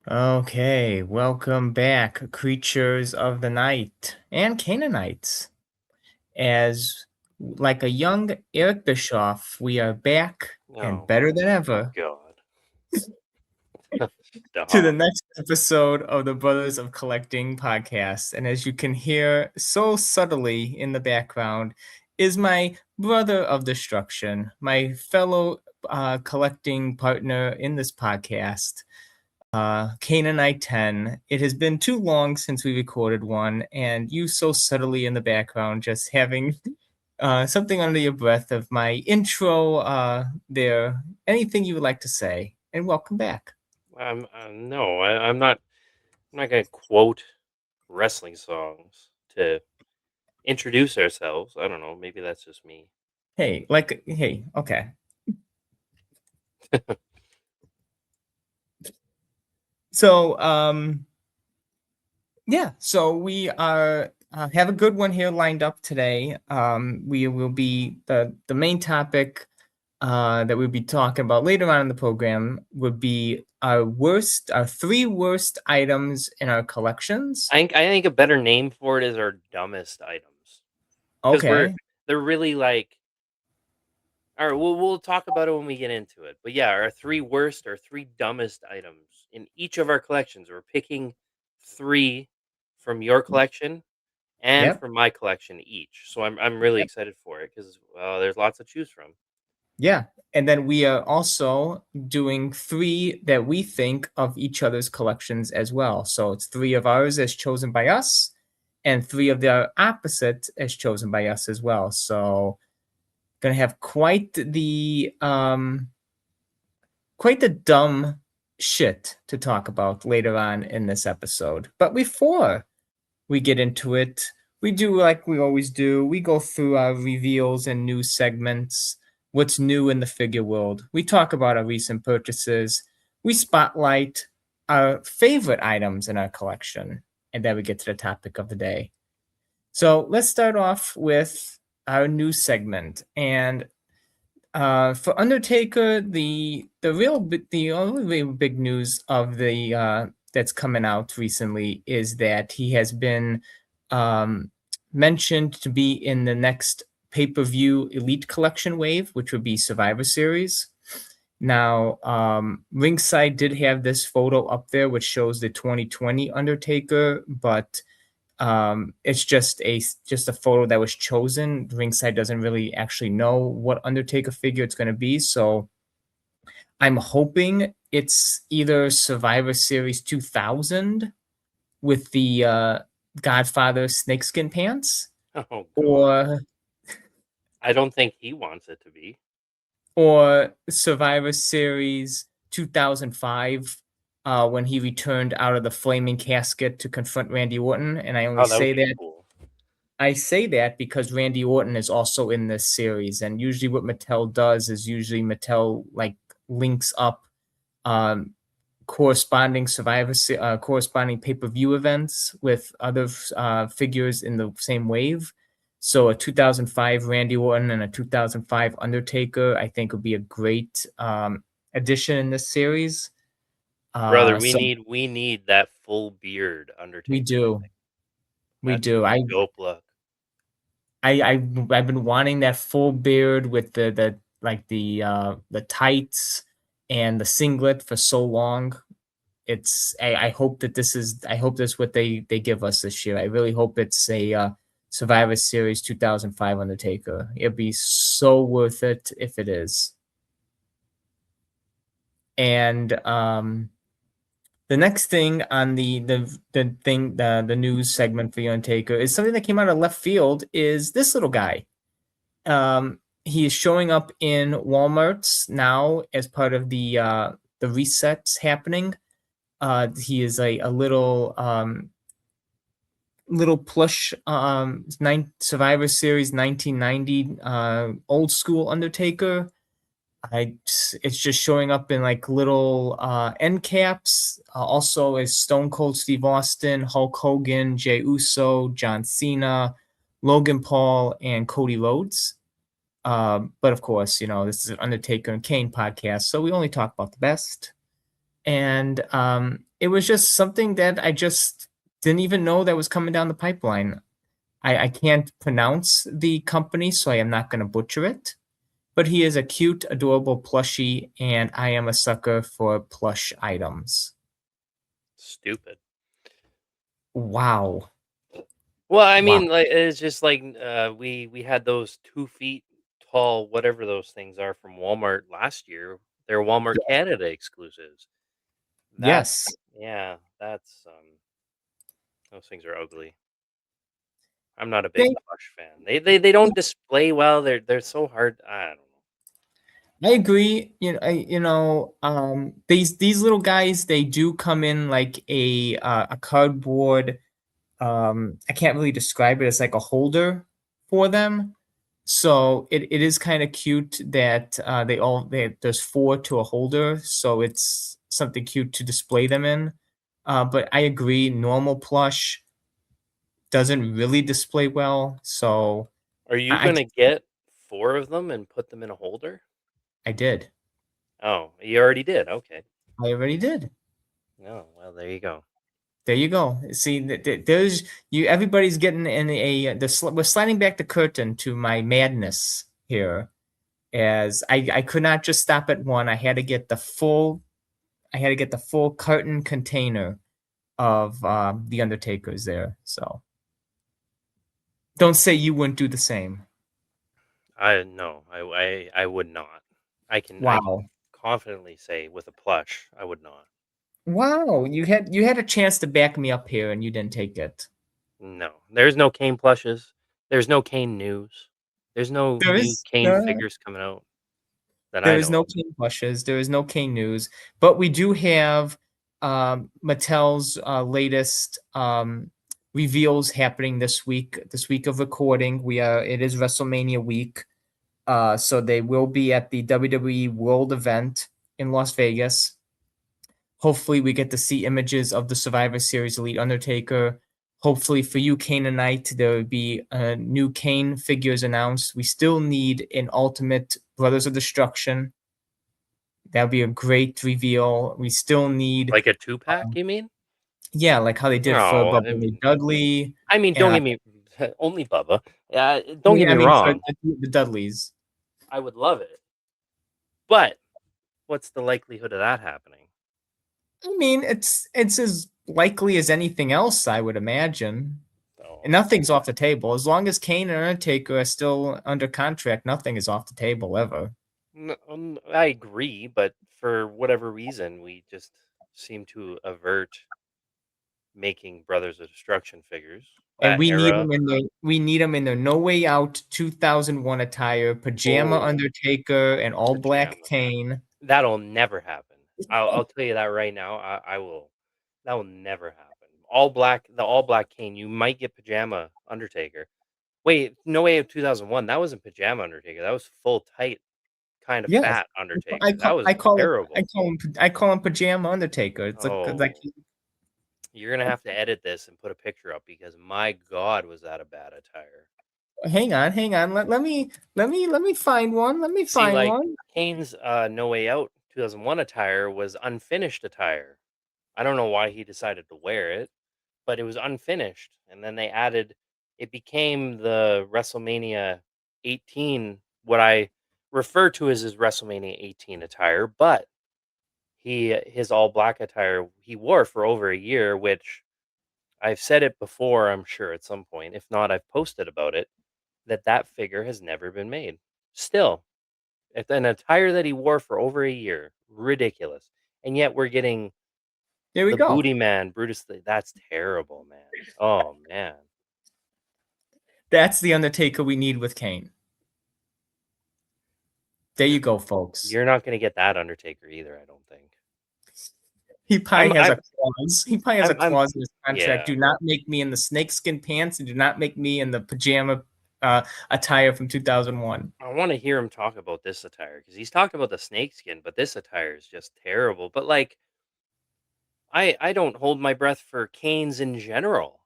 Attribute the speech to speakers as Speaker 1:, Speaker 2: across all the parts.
Speaker 1: Okay, welcome back, creatures of the night and Canaanites. As like a young Eric Bischoff, we are back and
Speaker 2: Oh,
Speaker 1: better than ever
Speaker 2: God.
Speaker 1: to the
Speaker 2: Stop.
Speaker 1: next episode of the Brothers of Collecting podcast. And as you can hear so subtly in the background, is my brother of destruction, my fellow collecting partner in this podcast. Canaanite 10. It has been too long since we recorded one, and you so subtly in the background, just having something under your breath of my intro there. Anything you would like to say? And welcome back.
Speaker 2: No, I'm not. I'm not gonna quote wrestling songs to introduce ourselves. I don't know. Maybe that's just me.
Speaker 1: Hey, okay. So, yeah, so we are have a good one here lined up today. We will be the main topic that we'll be talking about later on in the program would be our three worst items in our collections.
Speaker 2: I think a better name for it is our dumbest items because
Speaker 1: Okay.
Speaker 2: they're really like. All right, we'll talk about it when we get into it. But yeah, our three worst or three dumbest items in each of our collections. We're picking three from your collection and
Speaker 1: Yep.
Speaker 2: from my collection each. So I'm really
Speaker 1: Yep.
Speaker 2: excited for it because there's lots to choose from.
Speaker 1: Yeah. And then we are also doing three that we think of each other's collections as well. So it's three of ours as chosen by us, and three of the opposite as chosen by us as well. So gonna have quite the dumb shit to talk about later on in this episode. But before we get into it, we do like we always do. We go through our reveals and news segments, what's new in the figure world. We talk about our recent purchases. We spotlight our favorite items in our collection, and then we get to the topic of the day. So let's start off with our news segment. And for Undertaker, the only real big news of the that's coming out recently is that he has been um, mentioned to be in the next pay-per-view Elite Collection wave, which would be Survivor Series. Now, Ringside did have this photo up there, which shows the 2020 Undertaker, but it's just a photo that was chosen. Ringside doesn't really actually know what Undertaker figure it's going to be, so I'm hoping it's either Survivor Series 2000 with the Godfather snakeskin pants,
Speaker 2: Oh God.
Speaker 1: or
Speaker 2: I don't think he wants it to be.
Speaker 1: Survivor Series 2005 when he returned out of the flaming casket to confront Randy Orton. And
Speaker 2: Oh, that would be cool.
Speaker 1: I say that because Randy Orton is also in this series, and usually what Mattel does is usually Mattel like links up um, corresponding pay-per-view events with other figures in the same wave. So a 2005 Randy Orton and a 2005 Undertaker, I think, would be a great addition in this series.
Speaker 2: Brother, we
Speaker 1: So
Speaker 2: need that full beard
Speaker 1: we
Speaker 2: Undertaker. I
Speaker 1: do,
Speaker 2: think
Speaker 1: we
Speaker 2: that's
Speaker 1: do.
Speaker 2: a dope look.
Speaker 1: I've been wanting that full beard with the tights and the singlet for so long. I hope that I hope that's what they give us this year. I really hope it's a Survivor Series 2005 Undertaker. It'd be so worth it if it is. And the next thing on the news segment for the Undertaker is something that came out of left field. Is this little guy? He is showing up in Walmart's now as part of the resets happening. He is a little plush Survivor Series 1990 old school Undertaker. It's just showing up in like little end caps. Also as Stone Cold Steve Austin, Hulk Hogan, Jey Uso, John Cena, Logan Paul, and Cody Rhodes. But of course, this is an Undertaker and Kane podcast, so we only talk about the best. and it was just something that I just didn't even know that was coming down the pipeline. I can't pronounce the company, so I am not going to butcher it. But he is a cute, adorable plushie, and I am a sucker for plush items.
Speaker 2: Stupid.
Speaker 1: Wow.
Speaker 2: Well, I
Speaker 1: Wow.
Speaker 2: mean, like it's just like we had those 2 feet tall, whatever those things are from Walmart last year. They're Walmart
Speaker 1: Yeah.
Speaker 2: Canada exclusives. That
Speaker 1: Yes.
Speaker 2: yeah, that's those things are ugly. I'm not a big
Speaker 1: They
Speaker 2: plush fan. They don't display well. They're so hard. I don't know.
Speaker 1: I agree. These little guys, they do come in like a cardboard. I can't really describe it as like a holder for them. So it is kind of cute that there's four to a holder, so it's something cute to display them in. But I agree, normal plush doesn't really display well. So
Speaker 2: Are you
Speaker 1: I
Speaker 2: gonna get 4 of them and put them in a holder?
Speaker 1: I did.
Speaker 2: Oh, you already did. Okay.
Speaker 1: I already did.
Speaker 2: Oh, well, there you go.
Speaker 1: There you go. See, there's you. Everybody's getting in we're sliding back the curtain to my madness here, as I could not just stop at one. I had to get the full. I had to get the full carton container of the Undertakers there. So don't say you wouldn't do the same.
Speaker 2: I no, I would not. I can
Speaker 1: Wow,
Speaker 2: confidently say with a plush, I would not.
Speaker 1: wow. You had a chance to back me up here, and you didn't take it.
Speaker 2: No, there's no Kane plushes. There's no Kane news. There's no
Speaker 1: There
Speaker 2: new
Speaker 1: is.
Speaker 2: Kane figures coming out that
Speaker 1: There
Speaker 2: I
Speaker 1: is
Speaker 2: know
Speaker 1: no
Speaker 2: of.
Speaker 1: Kane plushes. There is no Kane news, but we do have Mattel's latest reveals happening this week. This week of recording, it is WrestleMania week, so they will be at the WWE World event in Las Vegas. Hopefully, we get to see images of the Survivor Series Elite Undertaker. Hopefully, for you, Canaanite, there will be new Kane figures announced. We still need an Ultimate Brothers of Destruction. That would be a great reveal. We still need,
Speaker 2: Like a 2-pack,
Speaker 1: um,
Speaker 2: you mean?
Speaker 1: yeah, like how they did for
Speaker 2: No,
Speaker 1: Bubba Ray Dudley.
Speaker 2: I mean, don't
Speaker 1: Uh,
Speaker 2: get me only Bubba. Yeah, don't get
Speaker 1: yeah, I
Speaker 2: me
Speaker 1: mean for
Speaker 2: wrong.
Speaker 1: the Dudleys.
Speaker 2: I would love it, but what's the likelihood of that happening?
Speaker 1: I mean, it's as likely as anything else, I would imagine. And
Speaker 2: So,
Speaker 1: nothing's off the table as long as Kane and Undertaker are still under contract. Nothing is off the table ever.
Speaker 2: I agree, but for whatever reason, we just seem to avert making Brothers of Destruction figures.
Speaker 1: And
Speaker 2: That era.
Speaker 1: we need them in their No Way Out 2001 attire, pajama
Speaker 2: Oh,
Speaker 1: Undertaker, and all black
Speaker 2: pajama.
Speaker 1: Kane.
Speaker 2: That'll never happen. I'll tell you that right now. I will. That will never happen. All black, the all black Kane. You might get pajama Undertaker. Wait, no way of 2001. That wasn't pajama Undertaker. That was full tight, kind of
Speaker 1: Yes.
Speaker 2: fat Undertaker. That was terrible.
Speaker 1: I call him Pajama Undertaker. It's like
Speaker 2: Oh, you're gonna have to edit this and put a picture up because my God, was that a bad attire?
Speaker 1: hang on. Let me find one. Let me
Speaker 2: See,
Speaker 1: find
Speaker 2: like
Speaker 1: one.
Speaker 2: Kane's No Way Out 2001 attire was unfinished attire. I don't know why he decided to wear it, but it was unfinished. And then they added, it became the WrestleMania 18, what I refer to as his WrestleMania 18 attire, but his all black attire he wore for over a year, which I've said it before, I'm sure at some point. If not, I've posted about it that figure has never been made. Still, it's an attire that he wore for over a year, ridiculous. And yet we're getting
Speaker 1: There we
Speaker 2: the
Speaker 1: go.
Speaker 2: booty man, Brutus Lee. That's terrible, man. Oh man.
Speaker 1: That's the Undertaker we need with Kane. There you go, folks.
Speaker 2: You're not gonna get that Undertaker either, I don't think.
Speaker 1: He probably
Speaker 2: I'm
Speaker 1: has a
Speaker 2: I'm
Speaker 1: clause. He probably has a
Speaker 2: I'm
Speaker 1: clause in his contract.
Speaker 2: yeah.
Speaker 1: Do not make me in the snakeskin pants, and do not make me in the pajama attire from 2001.
Speaker 2: I want to hear him talk about this attire because he's talked about the snakeskin, but this attire is just terrible. But like I don't hold my breath for canes in general.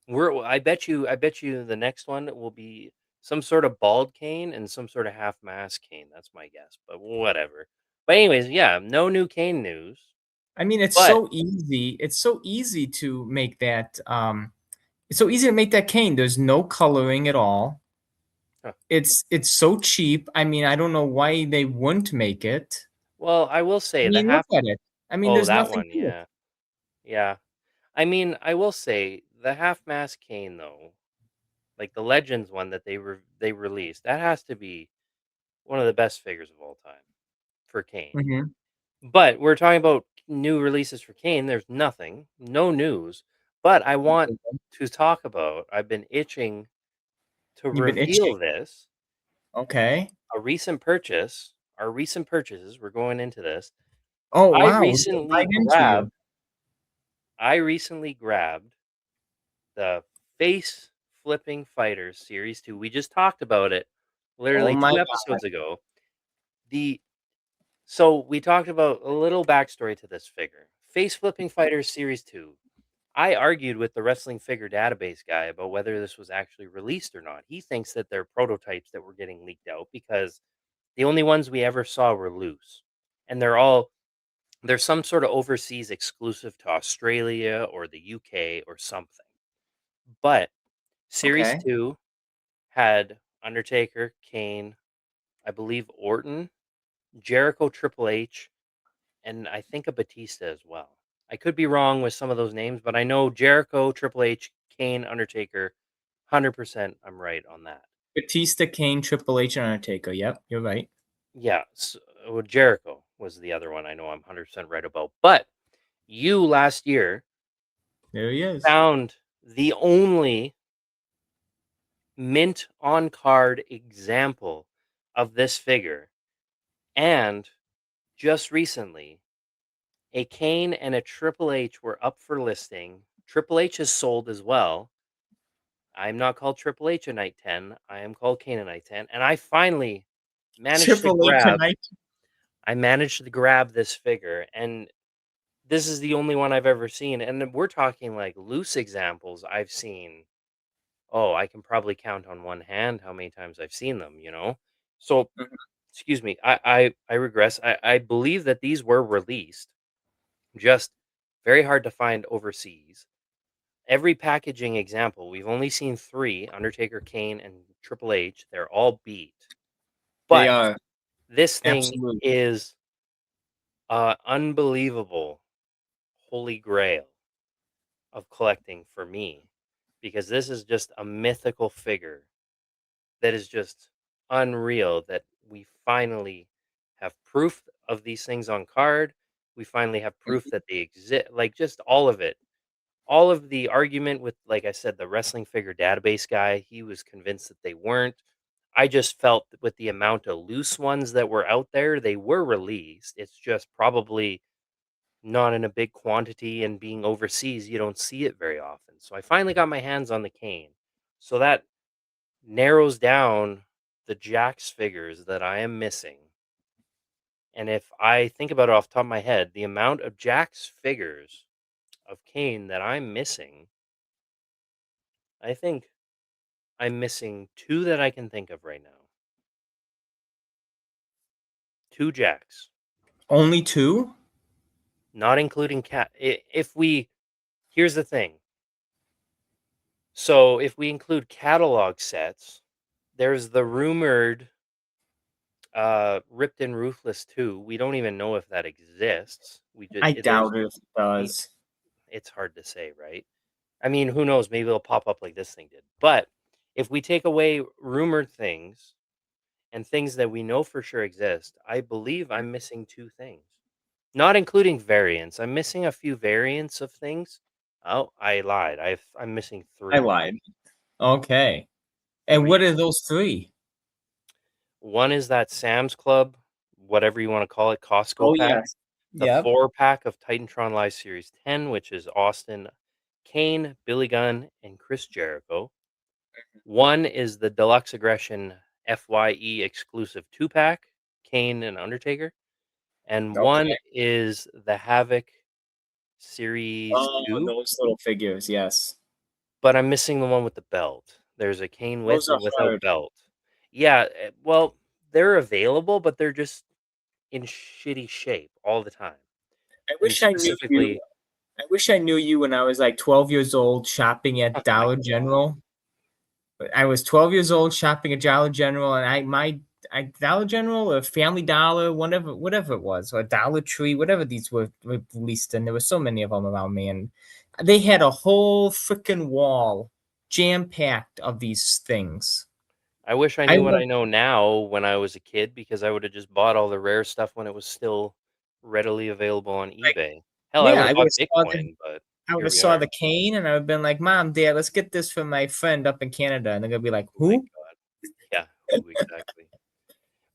Speaker 2: I bet you the next one will be some sort of bald cane and some sort of half mask cane. That's my guess, but whatever. But anyways, yeah, no new cane news.
Speaker 1: I mean, it's
Speaker 2: But
Speaker 1: so easy. It's so easy to make that. It's so easy to make that cane. There's no coloring at all.
Speaker 2: huh,
Speaker 1: It's so cheap. I mean, I don't know why they wouldn't make it.
Speaker 2: well, I will
Speaker 1: I
Speaker 2: say the
Speaker 1: mean, look
Speaker 2: half.
Speaker 1: at it. I mean,
Speaker 2: Oh,
Speaker 1: there's
Speaker 2: that
Speaker 1: nothing
Speaker 2: one,
Speaker 1: to it.
Speaker 2: yeah, yeah. I mean, I will say the half mask cane though, like the Legends one that they released, that has to be one of the best figures of all time for Kane.
Speaker 1: Mhm.
Speaker 2: But we're talking about new releases for Kane. There's nothing, no news. But I want to talk about. I've been itching to
Speaker 1: You've been itching.
Speaker 2: reveal this.
Speaker 1: Okay.
Speaker 2: A recent purchase. Our recent purchases. We're going into this.
Speaker 1: Oh,
Speaker 2: I
Speaker 1: wow. We're getting
Speaker 2: recently
Speaker 1: right into you.
Speaker 2: grabbed. I recently grabbed the Face Flipping Fighters Series 2. We just talked about it
Speaker 1: Oh
Speaker 2: literally
Speaker 1: my
Speaker 2: 2
Speaker 1: god.
Speaker 2: episodes ago. The So we talked about a little backstory to this figure. Face Flipping Fighters Series 2. I argued with the Wrestling Figure Database guy about whether this was actually released or not. He thinks that they're prototypes that were getting leaked out because the only ones we ever saw were loose. And there's some sort of overseas exclusive to Australia or the UK or something. But Series
Speaker 1: Okay.
Speaker 2: 2 had Undertaker, Kane, I believe Orton, Jericho, Triple H, and I think a Batista as well. I could be wrong with some of those names, but I know Jericho, Triple H, Kane, Undertaker. 100% I'm right on that.
Speaker 1: Batista, Kane, Triple H, and Undertaker. Yep, you're right.
Speaker 2: Yeah, well, Jericho was the other one I know I'm 100% right about. But you last year
Speaker 1: There he is.
Speaker 2: found the only mint on card example of this figure. And just recently, a Kane and a Triple H were up for listing. Triple H is sold as well. I'm not called Triple H a Night 10. I am called Kane a Night 10. And I finally managed to
Speaker 1: Triple H
Speaker 2: grab
Speaker 1: tonight.
Speaker 2: I managed to grab this figure. And this is the only one I've ever seen. And then we're talking like loose examples I've seen. Oh, I can probably count on one hand how many times I've seen them, you know? So
Speaker 1: Mhm.
Speaker 2: excuse me, I regress. I believe that these were released, just very hard to find overseas. Every packaging example, we've only seen 3, Undertaker, Kane, and Triple H. They're all beat.
Speaker 1: They
Speaker 2: But
Speaker 1: are
Speaker 2: this thing
Speaker 1: absolute.
Speaker 2: is unbelievable holy grail of collecting for me because this is just a mythical figure that is just unreal that we finally have proof of these things on card. We finally have proof that they exist. Like just all of the argument with, like I said, the Wrestling Figure Database guy, he was convinced that they weren't. I just felt that with the amount of loose ones that were out there, they were released. It's just probably not in a big quantity, and being overseas, you don't see it very often. So I finally got my hands on the cane. So that narrows down the Jax figures that I am missing. And if I think about it off the top of my head, the amount of Jax figures of Kane that I'm missing, I think I'm missing 2 that I can think of right now. 2 Jacks,
Speaker 1: Only two?
Speaker 2: not including cat. If we Here's the thing. So if we include catalog sets, there's the rumored Ripped and Ruthless 2. We don't even know if that exists.
Speaker 1: I
Speaker 2: There's
Speaker 1: doubt it if it
Speaker 2: y-
Speaker 1: does.
Speaker 2: it's hard to say, right? I mean, who knows? Maybe it'll pop up like this thing did. But if we take away rumored things and things that we know for sure exist, I believe I'm missing 2 things. Not including variants. I'm missing a few variants of things. Oh, I lied. I'm missing
Speaker 1: I
Speaker 2: 3.
Speaker 1: lied. Okay. And
Speaker 2: 3.
Speaker 1: what are those three?
Speaker 2: One is that Sam's Club, whatever you want to call it, Costco
Speaker 1: Oh,
Speaker 2: pack.
Speaker 1: yes.
Speaker 2: The
Speaker 1: Yep.
Speaker 2: 4-pack of Titantron Live Series 10, which is Austin, Kane, Billy Gunn, and Chris Jericho. One is the Deluxe Aggression FYE exclusive 2-pack, Kane and Undertaker. And one
Speaker 1: Okay.
Speaker 2: is the Havoc Series
Speaker 1: Oh,
Speaker 2: 2,
Speaker 1: those little figures. Yes.
Speaker 2: but I'm missing the one with the belt. There's a Kane
Speaker 1: Those
Speaker 2: with
Speaker 1: are
Speaker 2: and without
Speaker 1: hard.
Speaker 2: belt. Yeah, well, they're available, but they're just in shitty shape all the time.
Speaker 1: I
Speaker 2: and
Speaker 1: wish I knew you.
Speaker 2: specifically
Speaker 1: I wish I knew you when I was like 12 years old shopping at
Speaker 2: oh my
Speaker 1: Dollar
Speaker 2: god.
Speaker 1: General. I was 12 years old shopping at Dollar General, and Dollar General or Family Dollar, whatever it was, or Dollar Tree, whatever these were released in. There were so many of them around me, and they had a whole freaking wall jam packed of these things.
Speaker 2: I wish I
Speaker 1: I
Speaker 2: knew what
Speaker 1: remember,
Speaker 2: I know now when I was a kid because I would have just bought all the rare stuff when it was still readily available on
Speaker 1: like,
Speaker 2: eBay. Hell, I
Speaker 1: yeah,
Speaker 2: would have bought Bitcoin, but
Speaker 1: I would
Speaker 2: here
Speaker 1: have
Speaker 2: we
Speaker 1: saw
Speaker 2: are.
Speaker 1: the cane, and I would have been like, "Mom, Dad, let's get this for my friend up in Canada," and they're gonna be like,
Speaker 2: Oh my
Speaker 1: "Who?"
Speaker 2: god. Yeah, who exactly?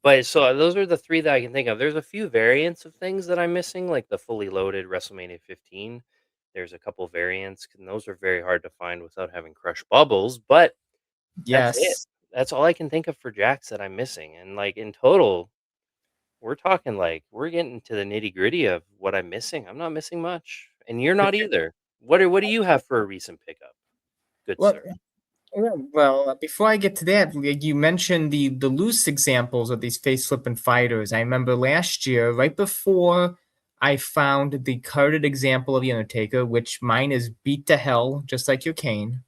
Speaker 2: But so those are the 3 that I can think of. There's a few variants of things that I'm missing, like the fully loaded WrestleMania 15. There's a couple variants, and those are very hard to find without having crushed bubbles, but that's it.
Speaker 1: Yes.
Speaker 2: That's all I can think of for jacks that I'm missing, and, like, in total, we're talking, like, we're getting to the nitty-gritty of what I'm missing. I'm not missing much, and you're not either. What do you have for a recent pickup, good
Speaker 1: Well,
Speaker 2: sir?
Speaker 1: before I get to that, like you mentioned the loose examples of these face flipping fighters. I remember last year, right before I found the carded example of the Undertaker, which mine is beat to hell, just like your cane.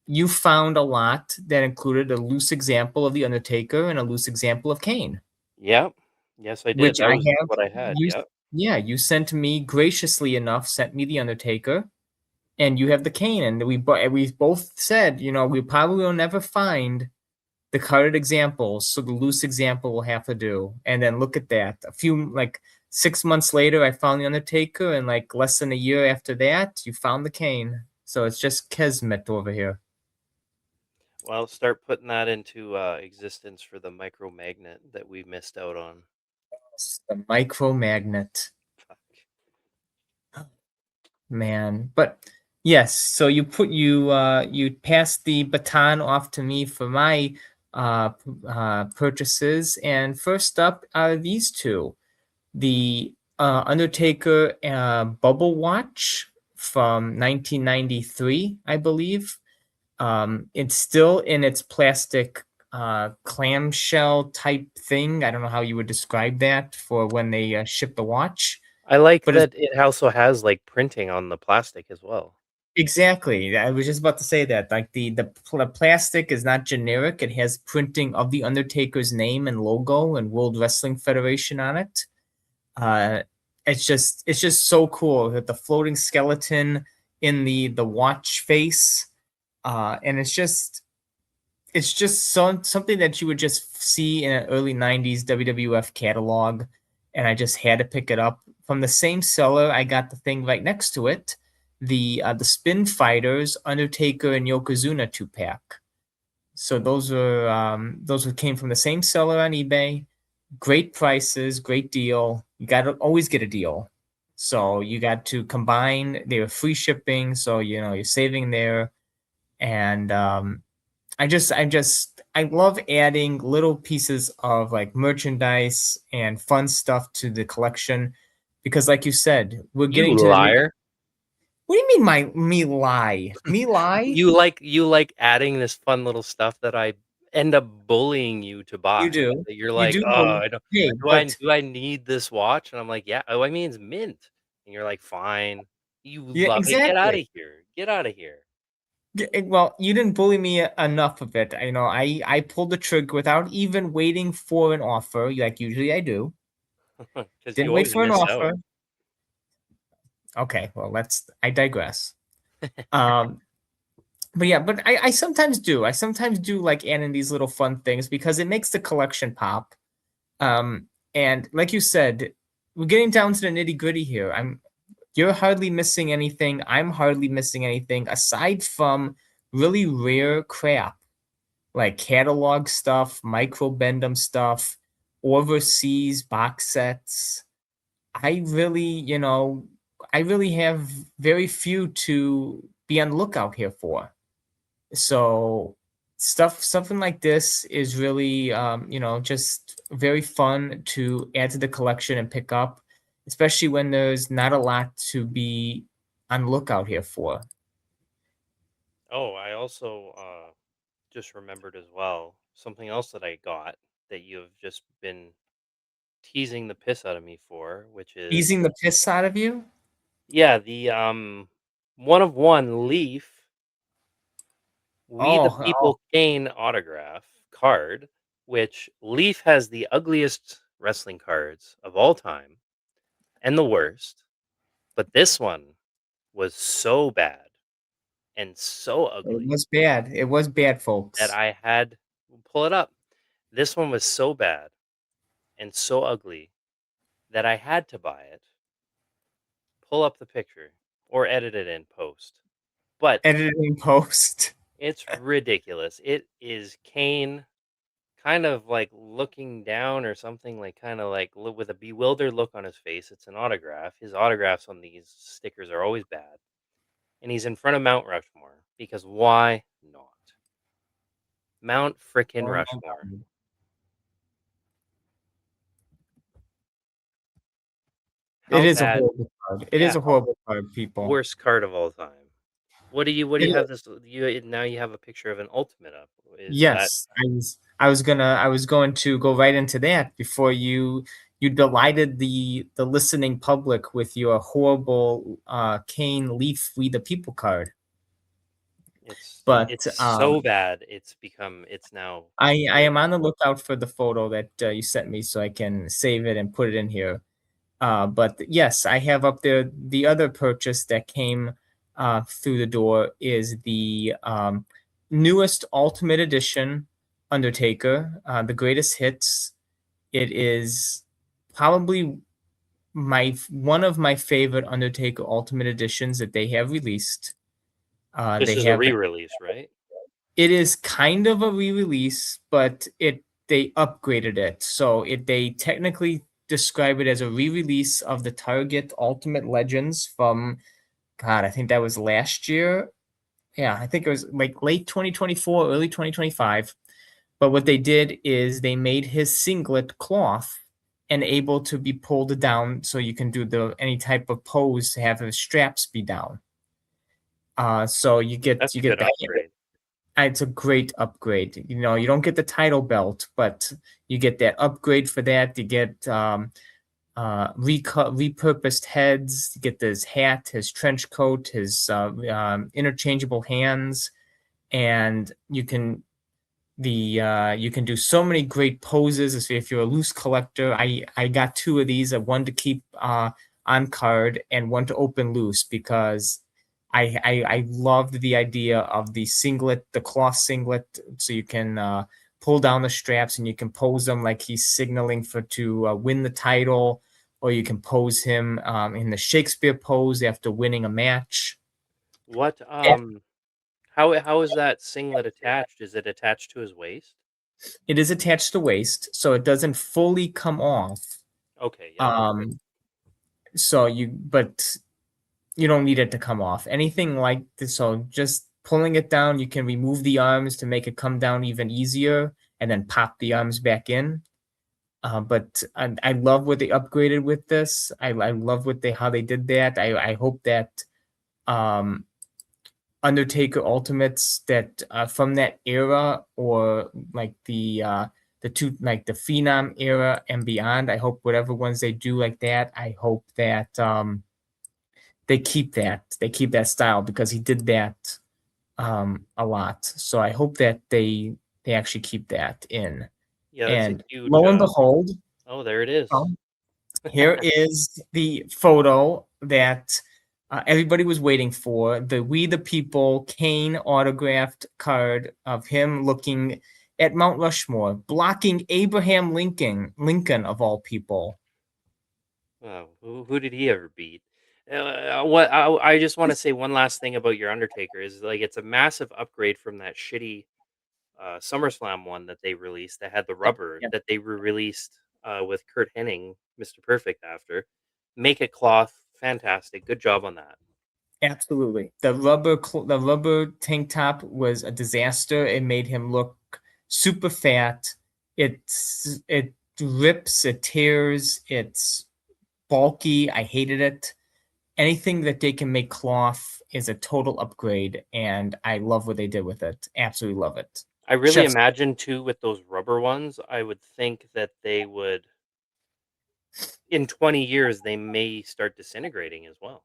Speaker 1: You found a lot that included a loose example of the Undertaker and a loose example of Kane,
Speaker 2: Yep. Yes, I did.
Speaker 1: which
Speaker 2: That
Speaker 1: I
Speaker 2: was
Speaker 1: have.
Speaker 2: what I had,
Speaker 1: You,
Speaker 2: yep.
Speaker 1: yeah, you sent me graciously enough, sent me the Undertaker, and you have the cane, and we both said, we probably will never find the carded examples, so the loose example will have to do. And then look at that. A few like 6 months later, I found the Undertaker, and like less than a year after that, you found the cane. So it's just Kismet over here.
Speaker 2: Well, start putting that into, existence for the micromagnet that we missed out on.
Speaker 1: It's the micromagnet,
Speaker 2: Fuck.
Speaker 1: man. But yes, so you passed the baton off to me for my purchases, and first up are these two. The Undertaker Bubble Watch from 1993, I believe. It's still in its plastic clamshell type thing. I don't know how you would describe that for when they ship the watch,
Speaker 2: I like
Speaker 1: but it's
Speaker 2: that it also has, like, printing on the plastic as well.
Speaker 1: exactly. I was just about to say that. Like the plastic is not generic. It has printing of the Undertaker's name and logo and World Wrestling Federation on it. Uh, it's just so cool that the floating skeleton in the watch face, and it's just something that you would just see in an early '90s WWF catalog, and I just had to pick it up from the same seller. I got the thing right next to it, the Spin Fighters Undertaker and Yokozuna 2 pack. So those came from the same seller on eBay. Great prices, great deal. You got to always get a deal. So you got to combine. They were free shipping, so you're saving there. And I love adding little pieces of like merchandise and fun stuff to the collection because, like you said, we're
Speaker 2: You
Speaker 1: getting to the.
Speaker 2: liar.
Speaker 1: What do you mean, me lie? Me lie?
Speaker 2: You like adding this fun little stuff that I end up bullying you to
Speaker 1: You
Speaker 2: buy.
Speaker 1: do.
Speaker 2: That you're
Speaker 1: You
Speaker 2: like,
Speaker 1: do.
Speaker 2: "Oh, I don't
Speaker 1: Hey,
Speaker 2: do I
Speaker 1: but
Speaker 2: do I need this watch?" And I'm like, "Yeah." "Oh, I mean, it's mint." And you're like, "Fine." You
Speaker 1: yeah,
Speaker 2: love it. Get out
Speaker 1: exactly.
Speaker 2: of here. Get out of here.
Speaker 1: Well, you didn't bully me enough of it. I pulled the trigger without even waiting for an offer, like usually I do.
Speaker 2: Because
Speaker 1: Didn't
Speaker 2: you
Speaker 1: wait
Speaker 2: always
Speaker 1: for an
Speaker 2: miss out.
Speaker 1: offer. Okay, well, I digress. Um, but yeah, but I sometimes do. I sometimes do like adding these little fun things because it makes the collection pop. Um, and like you said, we're getting down to the nitty gritty here. You're hardly missing anything. I'm hardly missing anything aside from really rare crap like catalog stuff, micro bendum stuff, overseas box sets. I really, I really have very few to be on the lookout here for. So something like this is really, just very fun to add to the collection and pick up, especially when there's not a lot to be on the lookout here for.
Speaker 2: Oh, I also, just remembered as well, something else that I got that you have just been teasing the piss out of me for, which is
Speaker 1: Easing the piss out of you?
Speaker 2: yeah, the one of one Leaf We the
Speaker 1: Oh, oh,
Speaker 2: People Kane autograph card, which Leaf has the ugliest wrestling cards of all time and the worst, but this one was so bad and so
Speaker 1: it
Speaker 2: ugly
Speaker 1: was bad. It was bad,
Speaker 2: that
Speaker 1: folks.
Speaker 2: I had pull it up. This one was so bad and so ugly that I had to buy it, pull up the picture, or edit it in post. But
Speaker 1: Editing post.
Speaker 2: it's ridiculous. It is Kane kind of like looking down or something, like kind of like with a bewildered look on his face. It's an autograph. His autographs on these stickers are always bad. And he's in front of Mount Rushmore because why not? Mount frickin'
Speaker 1: Oh my
Speaker 2: Rushmore.
Speaker 1: God. It
Speaker 2: How
Speaker 1: is a
Speaker 2: bad?
Speaker 1: horrible card. It is
Speaker 2: Yeah,
Speaker 1: a horrible card, people.
Speaker 2: worst card of all time. What do
Speaker 1: It
Speaker 2: you have
Speaker 1: is.
Speaker 2: this you now you have a picture of an ultimate up. Is that
Speaker 1: Yes, I was going to go right into that before you delighted the listening public with your horrible Kane Leaf We the People card. But
Speaker 2: it's so bad it's now
Speaker 1: I
Speaker 2: really
Speaker 1: am on the lookout for the photo that you sent me so I can save it and put it in here. But yes, I have up there the other purchase that came through the door is the newest Ultimate Edition Undertaker, the greatest hits. It is probably my one of my favorite Undertaker Ultimate Editions that they have released.
Speaker 2: this
Speaker 1: They
Speaker 2: is a
Speaker 1: have
Speaker 2: re-release, right?
Speaker 1: it is kind of a re-release, but they upgraded it. So they technically describe it as a re-release of the Target Ultimate Legends from God, I think that was last year. Yeah, I think it was like late 2024, early 2025. But what they did is they made his singlet cloth and able to be pulled down so you can do the any type of pose to have his straps be down. So
Speaker 2: That's
Speaker 1: you
Speaker 2: a
Speaker 1: get
Speaker 2: good
Speaker 1: that.
Speaker 2: upgrade.
Speaker 1: It's a great upgrade. You know, you don't get the title belt, but you get that upgrade for that. You get repurposed heads. You get his hat, his trench coat, his interchangeable hands, and you can do so many great poses if you're a loose collector. I got two of these, one to keep on card and one to open loose because I loved the idea of the singlet, the cloth singlet, so you can pull down the straps and you can pose them like he's signaling for to win the title, or you can pose him in the Shakespeare pose after winning a match.
Speaker 2: What how is that singlet attached? Is it attached to his waist?
Speaker 1: It is attached to waist, so it doesn't fully come off.
Speaker 2: Okay, yeah, that's good.
Speaker 1: Um, so but you don't need it to come off. Anything like this, so just pulling it down, you can remove the arms to make it come down even easier, and then pop the arms back in. But I love what they upgraded with this. I love what they how they did that. I hope that um Undertaker Ultimates that from that era or like the two like the Phenom era and beyond. I hope whatever ones they do like that. I hope that they keep that style because he did that a lot. So I hope that they actually keep that in.
Speaker 2: Yeah, that's a
Speaker 1: And
Speaker 2: huge
Speaker 1: lo and behold,
Speaker 2: oh, there it is.
Speaker 1: um, here is the photo that everybody was waiting for, the We the People Kane autographed card of him looking at Mount Rushmore, blocking Abraham Lincoln of all people.
Speaker 2: Oh, who did he ever beat? What I just want to say one last thing about your Undertaker is like it's a massive upgrade from that shitty SummerSlam one that they released that had the
Speaker 1: Yeah,
Speaker 2: rubber
Speaker 1: yeah,
Speaker 2: that they released with Kurt Hennig, Mr. Perfect after. Make it cloth, fantastic. Good job on that.
Speaker 1: absolutely. The rubber tank top was a disaster. It made him look super fat. It rips, it tears, it's bulky. I hated it. Anything that they can make cloth is a total upgrade, and I love what they did with it. Absolutely love it.
Speaker 2: I really
Speaker 1: Chef's
Speaker 2: imagine too with those rubber ones, I would think that they would in 20 years they may start disintegrating as well.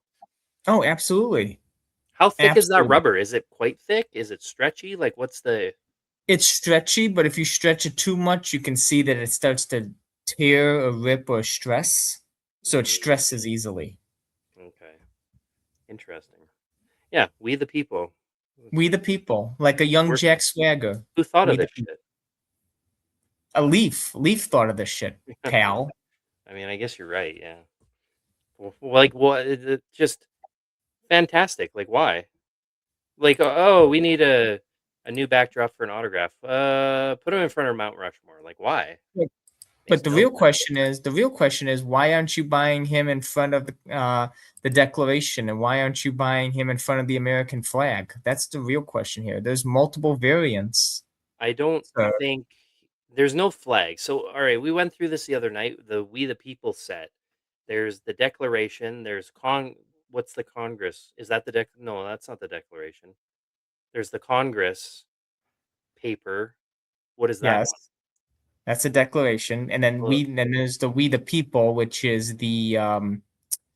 Speaker 1: Oh, absolutely.
Speaker 2: How thick is that
Speaker 1: Absolutely.
Speaker 2: rubber? Is it quite thick? Is it stretchy? Like, what's the
Speaker 1: It's stretchy, but if you stretch it too much, you can see that it starts to tear or rip or stress. So it
Speaker 2: Mm,
Speaker 1: stresses easily.
Speaker 2: okay, interesting. Yeah, we the people.
Speaker 1: We the people, like a young
Speaker 2: We're
Speaker 1: Jack Swagger.
Speaker 2: Who thought
Speaker 1: We
Speaker 2: of
Speaker 1: the
Speaker 2: this
Speaker 1: people.
Speaker 2: shit?
Speaker 1: A Leaf. Leaf thought of this shit, pal.
Speaker 2: I mean, I guess you're right. Yeah. Like, what? Just fantastic. Like, why? Like, oh, we need a new backdrop for an autograph. Put him in front of Mount Rushmore. Like, why?
Speaker 1: But
Speaker 2: Makes no sense.
Speaker 1: the real question is, why aren't you buying him in front of the Declaration, and why aren't you buying him in front of the American flag? That's the real question here. There's multiple variants.
Speaker 2: I don't
Speaker 1: So,
Speaker 2: think there's no flag. So, all right, we went through this the other night. The We the People set. There's the Declaration. There's Con. What's the Congress? Is that the dec? No, that's not the Declaration. There's the Congress paper. What is that one?
Speaker 1: yes, that's a declaration, and then
Speaker 2: Well,
Speaker 1: then there's the We the People, which is
Speaker 2: oh, that's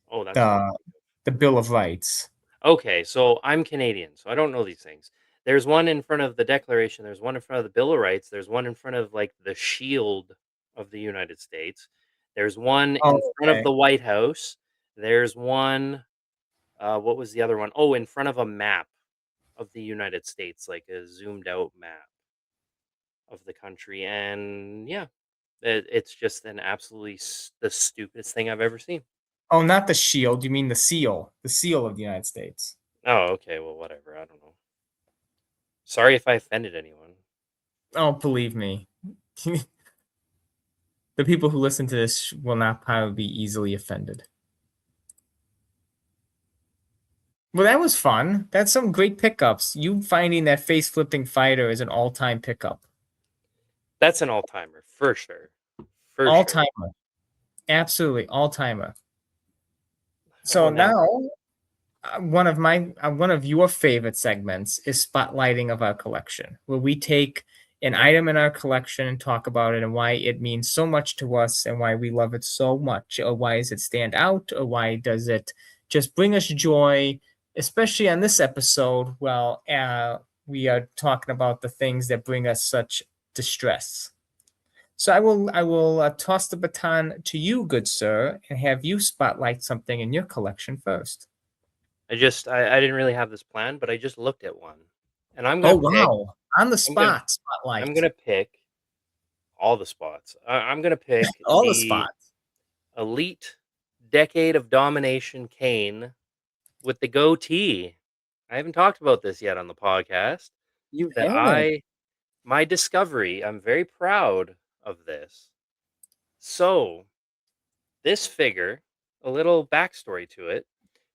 Speaker 2: what I'm
Speaker 1: the
Speaker 2: thinking
Speaker 1: the Bill of Rights.
Speaker 2: of. Okay, so I'm Canadian, so I don't know these things. There's one in front of the Declaration. There's one in front of the Bill of Rights. There's one in front of like the shield of the United States. There's one in
Speaker 1: Oh,
Speaker 2: front of
Speaker 1: okay.
Speaker 2: the White House. There's one. What was the other one? Oh, in front of a map of the United States, like a zoomed out map of the country. And yeah, it's just an absolutely the stupidest thing I've ever seen.
Speaker 1: Oh, not the shield. You mean the seal of the United States.
Speaker 2: Oh, okay. Well, whatever. I don't know. Sorry if I offended anyone.
Speaker 1: Oh, believe me, the people who listen to this will not probably be easily offended. Well, that was fun. That's some great pickups. You finding that face flipping fighter is an all time pickup.
Speaker 2: That's an all timer for sure. For
Speaker 1: All
Speaker 2: sure.
Speaker 1: timer. Absolutely all timer.
Speaker 2: Oh,
Speaker 1: So
Speaker 2: now
Speaker 1: now one of your favorite segments is spotlighting of our collection, where we take an item in our collection and talk about it and why it means so much to us and why we love it so much, or why does it stand out, or why does it just bring us joy, especially on this episode. Well, we are talking about the things that bring us such distress. So I will toss the baton to you, good sir, and have you spotlight something in your collection first.
Speaker 2: I didn't really have this plan, but I just looked at one. And
Speaker 1: Oh, wow. On the
Speaker 2: I'm gonna
Speaker 1: spot,
Speaker 2: I'm
Speaker 1: spotlight.
Speaker 2: gonna pick all the spots. I'm gonna pick
Speaker 1: All the
Speaker 2: the
Speaker 1: spots.
Speaker 2: Elite Decade of Domination cane with the goatee. I haven't talked about this yet on the podcast.
Speaker 1: You
Speaker 2: That
Speaker 1: haven't.
Speaker 2: I My discovery, I'm very proud of this. So, this figure, a little backstory to it.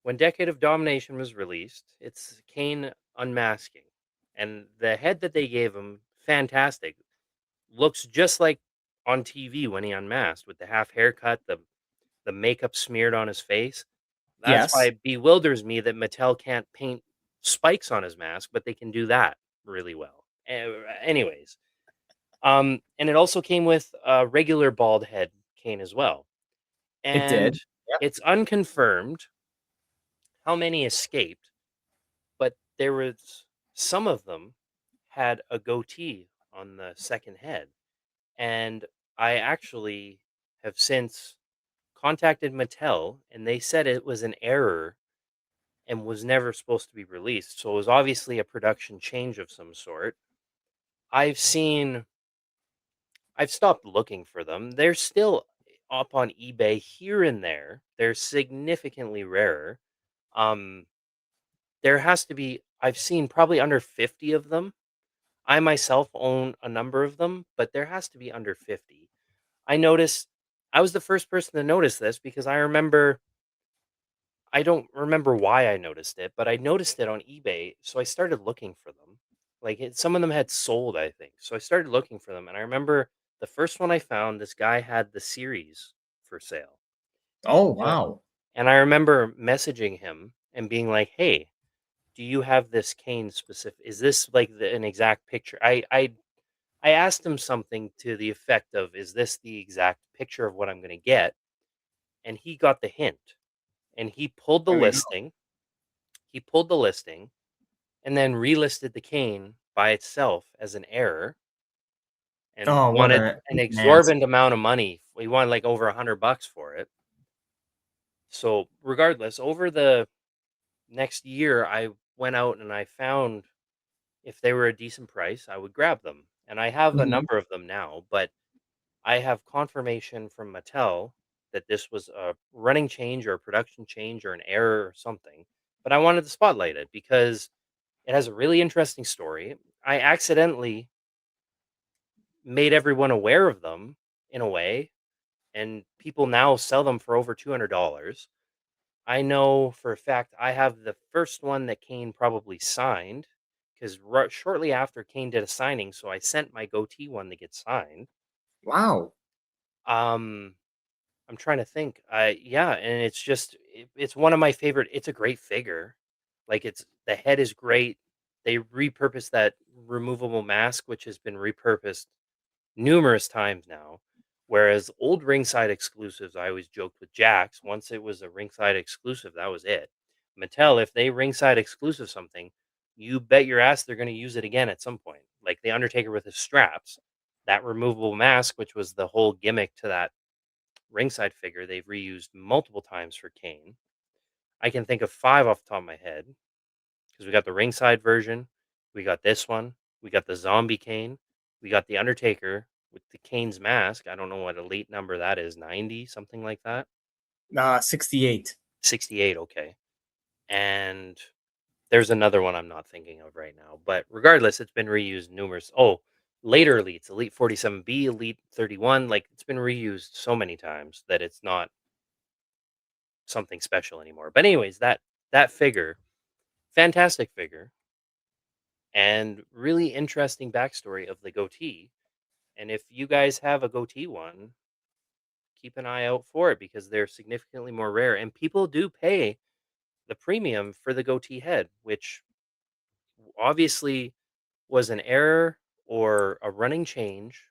Speaker 2: When Decade of Domination was released, it's Kane unmasking. And the head that they gave him, fantastic. Looks just like on TV when he unmasked with the half haircut, the makeup smeared on his face. That's why
Speaker 1: Yes,
Speaker 2: it bewilders me that Mattel can't paint spikes on his mask, but they can do that really well. Anyways, and it also came with a regular bald head cane as well.
Speaker 1: it
Speaker 2: And
Speaker 1: did. Yep.
Speaker 2: it's unconfirmed how many escaped, but there was some of them had a goatee on the second head. And I actually have since contacted Mattel and they said it was an error and was never supposed to be released. So it was obviously a production change of some sort. I've seen I've stopped looking for them. They're still up on eBay here and there. They're significantly rarer. Um there has to be I've seen probably under 50 of them. I myself own a number of them, but there has to be under 50. I noticed I was the first person to notice this because I don't remember why I noticed it, but I noticed it on eBay, so I started looking for them. Like some of them had sold, I think. So I started looking for them and I remember the first one I found, this guy had the series for sale.
Speaker 1: Oh,
Speaker 2: And I
Speaker 1: wow.
Speaker 2: and I remember messaging him and being like, "Hey, do you have this cane specific? Is this like an exact picture?" I asked him something to the effect of, "Is this the exact picture of what I'm going to get?" and he got the hint, and he pulled the
Speaker 1: There we go.
Speaker 2: listing. He pulled the listing and then relisted the cane by itself as an error and
Speaker 1: Oh, what
Speaker 2: wanted
Speaker 1: a
Speaker 2: an
Speaker 1: ass.
Speaker 2: exorbitant amount of money. He wanted like over $100 for it. So regardless, over the next year, I went out and I found if they were a decent price, I would grab them. And I have a
Speaker 1: Mhm.
Speaker 2: number of them now, but I have confirmation from Mattel that this was a running change or a production change or an error or something. But I wanted to spotlight it because it has a really interesting story. I accidentally made everyone aware of them in a way, and people now sell them for over $200. I know for a fact I have the first one that Kane probably signed because shortly after Kane did a signing, so I sent my goatee one to get signed.
Speaker 1: Wow.
Speaker 2: Um, I'm trying to think. Yeah, and it's just it's one of my favorite. It's a great figure. Like it's the head is great. They repurposed that removable mask, which has been repurposed numerous times now. Whereas old ringside exclusives, I always joked with Jax. Once it was a ringside exclusive, that was it. Mattel, if they ringside exclusive something, you bet your ass they're going to use it again at some point. Like the Undertaker with his straps, that removable mask, which was the whole gimmick to that ringside figure, they've reused multiple times for Kane. I can think of five off the top of my head because we got the ringside version, we got this one, we got the zombie Kane, we got the Undertaker with the Kane's mask. I don't know what elite number that is, 90, something like that.
Speaker 1: 68.
Speaker 2: 68, okay. And there's another one I'm not thinking of right now, but regardless, it's been reused numerous. Oh, later elites, Elite 47B, Elite 31, like it's been reused so many times that it's not something special anymore. But anyways, that figure, fantastic figure, and really interesting backstory of the goatee. And if you guys have a goatee one, keep an eye out for it because they're significantly more rare. And people do pay the premium for the goatee head, which obviously was an error or a running change.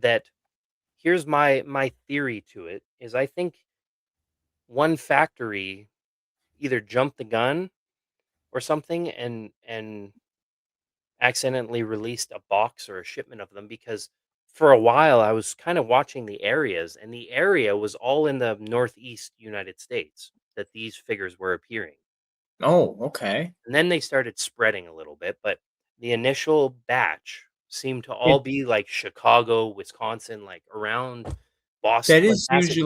Speaker 2: That here's my theory to it is I think one factory either jumped the gun or something and accidentally released a box or a shipment of them because for a while I was kind of watching the areas and the area was all in the northeast United States that these figures were appearing.
Speaker 1: Oh, okay.
Speaker 2: And then they started spreading a little bit, but the initial batch seemed to all
Speaker 1: It
Speaker 2: be like Chicago, Wisconsin, like around
Speaker 1: that
Speaker 2: Boston, like
Speaker 1: is
Speaker 2: Massachusetts.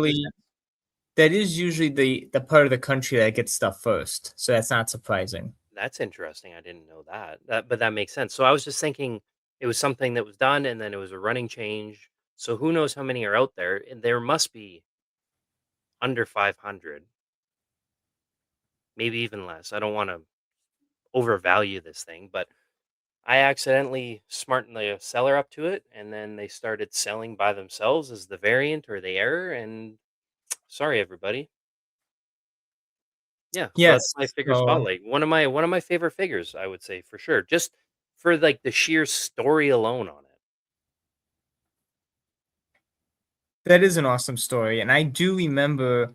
Speaker 1: usually the part of the country that gets stuff first, so that's not surprising.
Speaker 2: That's interesting. I didn't know that. But that makes sense. So I was just thinking it was something that was done and then it was a running change. So who knows how many are out there? And there must be under 500, maybe even less. I don't want to overvalue this thing, but I accidentally smartened the seller up to it and then they started selling by themselves as the variant or the error and sorry everybody. Yeah, so that's
Speaker 1: Yes,
Speaker 2: my figure
Speaker 1: so
Speaker 2: spotlight. One of my favorite figures, I would say for sure. Just for like the sheer story alone on it.
Speaker 1: that is an awesome story, and I do remember,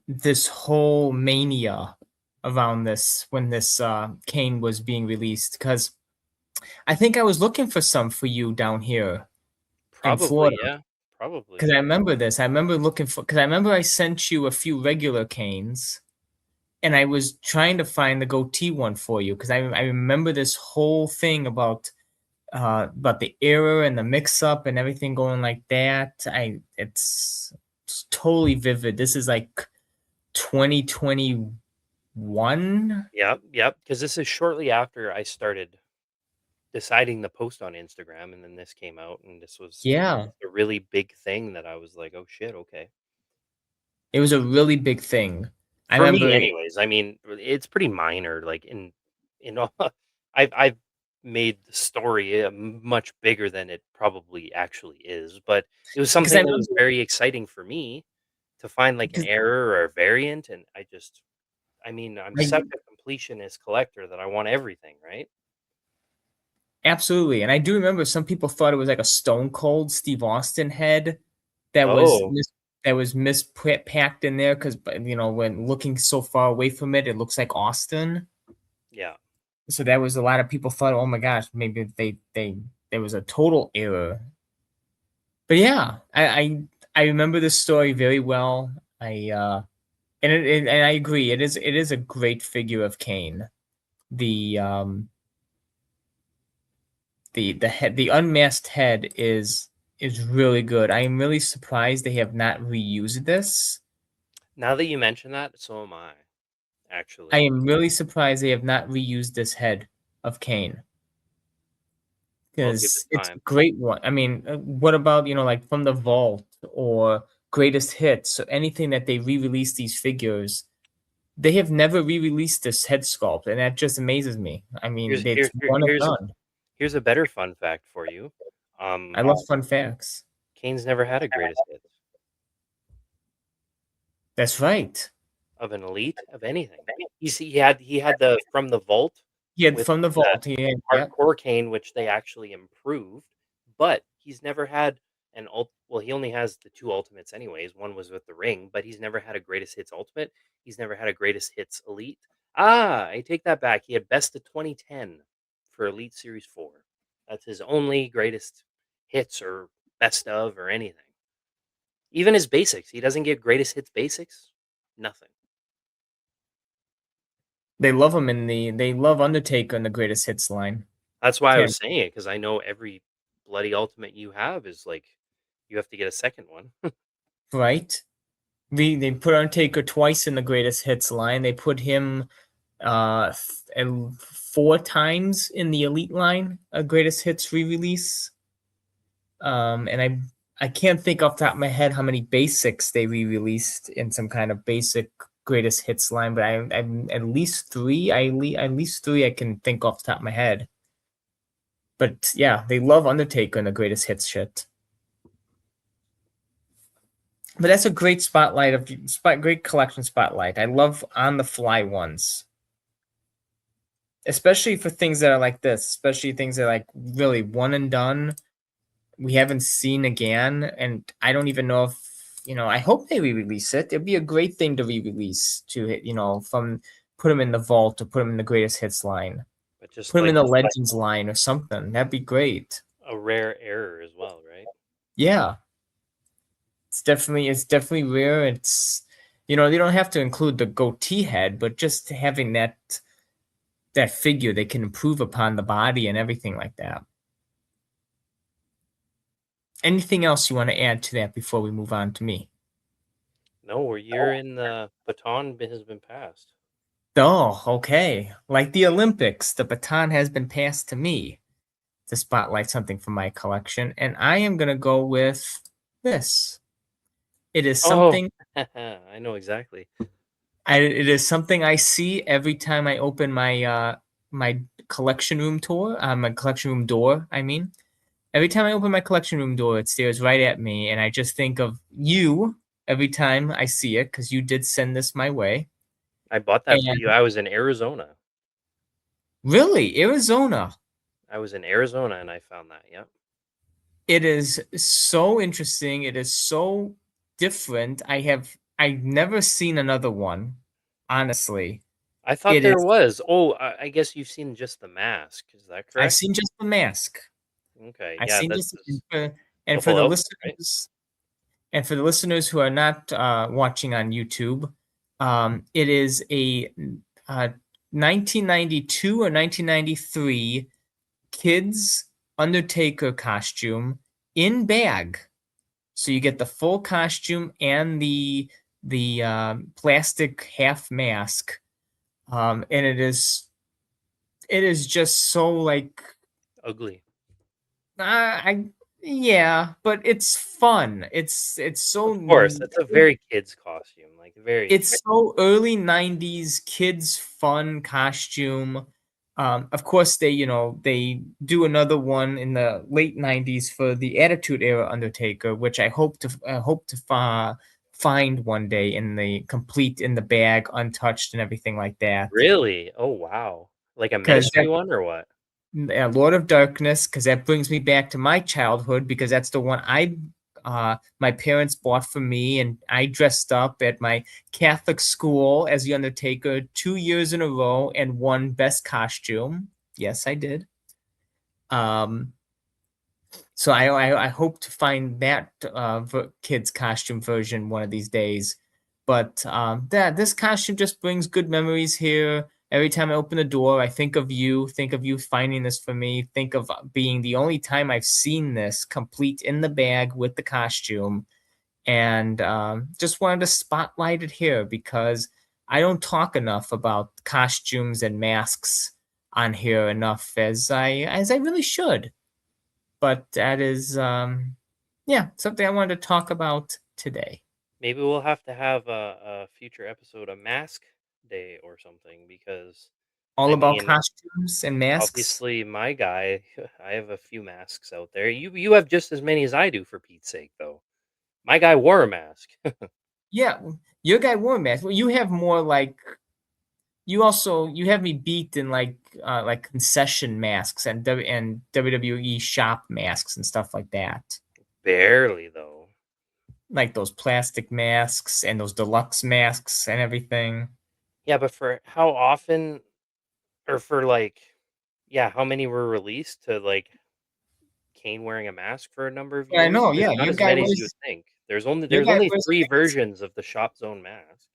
Speaker 1: this whole mania around this when this, cane was being released. Because I think I was looking for some for you down here in
Speaker 2: Probably,
Speaker 1: Florida.
Speaker 2: yeah. Probably.
Speaker 1: Because I remember this. I remember looking for, because I remember I sent you a few regular canes, and I was trying to find the goatee one for you because I remember this whole thing about the error and the mix up and everything going like that. It's totally vivid. This is like 2021.
Speaker 2: Yep, yep. Because this is shortly after I started deciding the post on Instagram, and then this came out, and this was
Speaker 1: Yeah,
Speaker 2: a really big thing that I was like, "Oh shit, okay."
Speaker 1: it was a really big thing. I
Speaker 2: For me,
Speaker 1: remember.
Speaker 2: anyways. I mean, it's pretty minor. Like in all, I've made the story much bigger than it probably actually is, but it was
Speaker 1: Because I
Speaker 2: something that was
Speaker 1: remember
Speaker 2: very exciting for me to find like an
Speaker 1: because
Speaker 2: error or a variant, and I mean, I'm
Speaker 1: I
Speaker 2: such a completionist collector that I want everything, right?
Speaker 1: absolutely, and I do remember some people thought it was like a Stone Cold Steve Austin head that was
Speaker 2: Oh,
Speaker 1: that was mispacked in there because when looking so far away from it, it looks like Austin.
Speaker 2: Yeah.
Speaker 1: So that was a lot of people thought, oh my gosh, maybe they there was a total error. But yeah, I remember this story very well. And I agree, it is a great figure of Kane. The the unmasked head is really good. I am really surprised they have not reused this.
Speaker 2: Now that you mention that, so am I,
Speaker 1: I
Speaker 2: actually.
Speaker 1: am really surprised they have not reused this head of Kane
Speaker 2: Well, give it
Speaker 1: because it's a
Speaker 2: time.
Speaker 1: great one. I mean, what about like from the vault or greatest hits or anything that they re-release these figures? They have never re-released this head sculpt, and that just amazes me. I mean,
Speaker 2: Here's
Speaker 1: it's
Speaker 2: here, here
Speaker 1: one and
Speaker 2: here's
Speaker 1: done.
Speaker 2: here's a better fun fact for you.
Speaker 1: I love fun facts.
Speaker 2: Kane's never had a greatest hits
Speaker 1: That's right.
Speaker 2: of an elite of anything. He had the from the vault
Speaker 1: He had
Speaker 2: with
Speaker 1: from the
Speaker 2: that
Speaker 1: vault. He had, yeah.
Speaker 2: hardcore Kane, which they actually improved, but he's never had well, he only has the two ultimates anyways. One was with the ring, but he's never had a greatest hits ultimate. He's never had a greatest hits elite. I take that back. He had best of 2010 for Elite Series 4. That's his only greatest hits or best of or anything. Even his basics, he doesn't get greatest hits basics. Nothing.
Speaker 1: They love him they love Undertaker in the greatest hits line.
Speaker 2: That's why I
Speaker 1: Yeah,
Speaker 2: was saying it because I know every bloody ultimate you have is like you have to get a second one.
Speaker 1: right. They put Undertaker twice in the greatest hits line. They put him and 4 times in the elite line, a greatest hits re-release. And I can't think off the top of my head how many basics they re-released in some kind of basic greatest hits line, but I at least three. At least three I can think off the top of my head. But yeah, they love Undertaker in the greatest hits shit. But that's a great spotlight great collection spotlight. I love on the fly ones, especially for things that are like this. Especially things that are like really one and done. We haven't seen again, and I don't even know if I hope they re-release it. It'd be a great thing to re-release to from put them in the vault or put them in the greatest hits line,
Speaker 2: But just
Speaker 1: put them in
Speaker 2: like
Speaker 1: the legends line or something. That'd be great.
Speaker 2: a rare error as well, right?
Speaker 1: Yeah. It's definitely rare. It's they don't have to include the goatee head, but just having that figure they can improve upon the body and everything like that. Anything else you want to add to that before we move on to me?
Speaker 2: No, we're year in the has been passed.
Speaker 1: Oh, okay. Like the Olympics, the baton has been passed to me to spotlight something from my collection, and I am gonna go with this. It is
Speaker 2: Oh,
Speaker 1: something
Speaker 2: I know exactly.
Speaker 1: it is something I see every time I open my collection room tour, my collection room door, I mean. Every time I open my collection room door, it stares right at me, and I just think of you every time I see it because you did send this my way.
Speaker 2: I bought that for
Speaker 1: And
Speaker 2: you. I was in Arizona.
Speaker 1: really, Arizona,
Speaker 2: I was in Arizona and I found that. Yep.
Speaker 1: it is so interesting. It is so different. I've never seen another one, honestly.
Speaker 2: I thought
Speaker 1: It
Speaker 2: there
Speaker 1: is
Speaker 2: was. Oh, I guess you've seen just the mask. Is that
Speaker 1: I've
Speaker 2: correct?
Speaker 1: seen just the mask.
Speaker 2: Okay.
Speaker 1: I've
Speaker 2: Yeah,
Speaker 1: seen
Speaker 2: that's
Speaker 1: just
Speaker 2: just
Speaker 1: and
Speaker 2: the
Speaker 1: for
Speaker 2: full
Speaker 1: the
Speaker 2: outfit, right?
Speaker 1: listeners and for the listeners who are not watching on YouTube, it is a 1992 or 1993 kids Undertaker costume in bag. So you get the full costume and the plastic half mask, and it is just so like
Speaker 2: Ugly.
Speaker 1: I yeah, but it's fun. It's so
Speaker 2: Of course, that's a very kids costume. Like very
Speaker 1: it's so early 90s kids fun costume. Of course they do another one in the late 90s for the Attitude Era Undertaker, which I hope to find one day in the complete in the bag, untouched and everything like that.
Speaker 2: really. Oh wow. Like a
Speaker 1: Because
Speaker 2: ministry one or what?
Speaker 1: Lord of Darkness, because that brings me back to my childhood, because that's the one my parents bought for me, and I dressed up at my Catholic school as the Undertaker 2 years in a row and won best costume. Yes, I did. Um, so I hope to find that kid's costume version one of these days. But this costume just brings good memories here. Every time I open the door, I think of you finding this for me, think of being the only time I've seen this complete in the bag with the costume. And just wanted to spotlight it here because I don't talk enough about costumes and masks on here enough as I really should. But that is yeah, something I wanted to talk about today.
Speaker 2: Maybe we'll have to have a future episode, a mask day or something, because
Speaker 1: All
Speaker 2: I
Speaker 1: about
Speaker 2: mean,
Speaker 1: costumes and masks.
Speaker 2: obviously, my guy, I have a few masks out there. You have just as many as I do, for Pete's sake, though. My guy wore a mask.
Speaker 1: Yeah, your guy wore a mask. Well, you have more like you have me beat in like concession masks and WWE shop masks and stuff like that.
Speaker 2: Barely, though.
Speaker 1: Like those plastic masks and those deluxe masks and everything.
Speaker 2: Yeah, but for how often, or for like, yeah, how many were released to like Kane wearing a mask for a number of
Speaker 1: I
Speaker 2: years?
Speaker 1: know,
Speaker 2: There's
Speaker 1: yeah,
Speaker 2: not as many as you would think.
Speaker 1: your
Speaker 2: There's
Speaker 1: guy
Speaker 2: only
Speaker 1: wears
Speaker 2: three
Speaker 1: a mask.
Speaker 2: versions of the Shop Zone mask,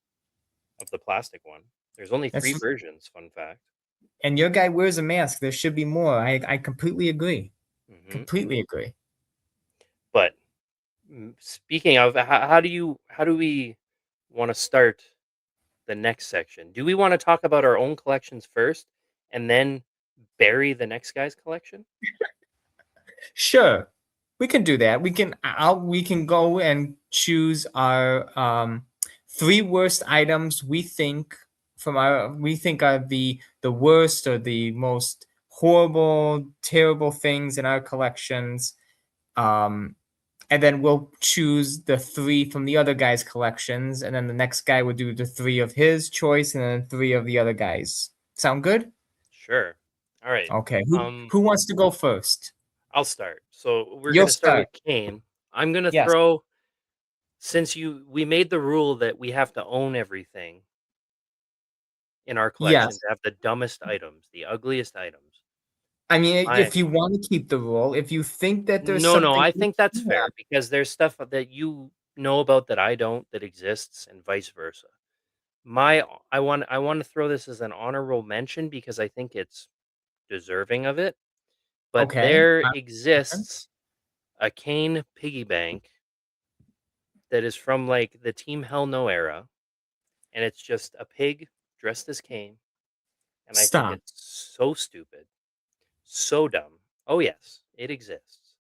Speaker 2: of the plastic one. There's only
Speaker 1: That's
Speaker 2: three versions. Fun fact.
Speaker 1: and your guy wears a mask. There should be more. I completely agree.
Speaker 2: Hmm.
Speaker 1: Completely agree.
Speaker 2: But speaking of, how do we want to start the next section? Do we want to talk about our own collections first, and then bury the next guy's collection?
Speaker 1: Sure. We can do that. We can go and choose our three worst items we think are the worst or the most horrible, terrible things in our collections. Um and then we'll choose the three from the other guy's collections, and then the next guy would do the three of his choice, and then three of the other guys. Sound good?
Speaker 2: Sure. All right.
Speaker 1: Okay. Who
Speaker 2: Um,
Speaker 1: who wants to go first?
Speaker 2: I'll start. So we're
Speaker 1: You'll
Speaker 2: gonna start
Speaker 1: start.
Speaker 2: with Kane. I'm gonna
Speaker 1: Yes.
Speaker 2: throw, since we made the rule that we have to own everything in our collection
Speaker 1: Yes.
Speaker 2: to have the dumbest items, the ugliest items.
Speaker 1: I mean,
Speaker 2: I
Speaker 1: if you want to keep the rule, if you think that there's
Speaker 2: No,
Speaker 1: something,
Speaker 2: I think that's
Speaker 1: yeah.
Speaker 2: fair because there's stuff that you know about that I don't, that exists, and vice versa. My I want to throw this as an honorable mention because I think it's deserving of it. But
Speaker 1: Okay.
Speaker 2: there
Speaker 1: Listen.
Speaker 2: exists a Kane piggy bank that is from like the Team Hell No era, and it's just a pig dressed as Kane, and I think
Speaker 1: Stop.
Speaker 2: it's so stupid, so dumb. Oh yes, it exists.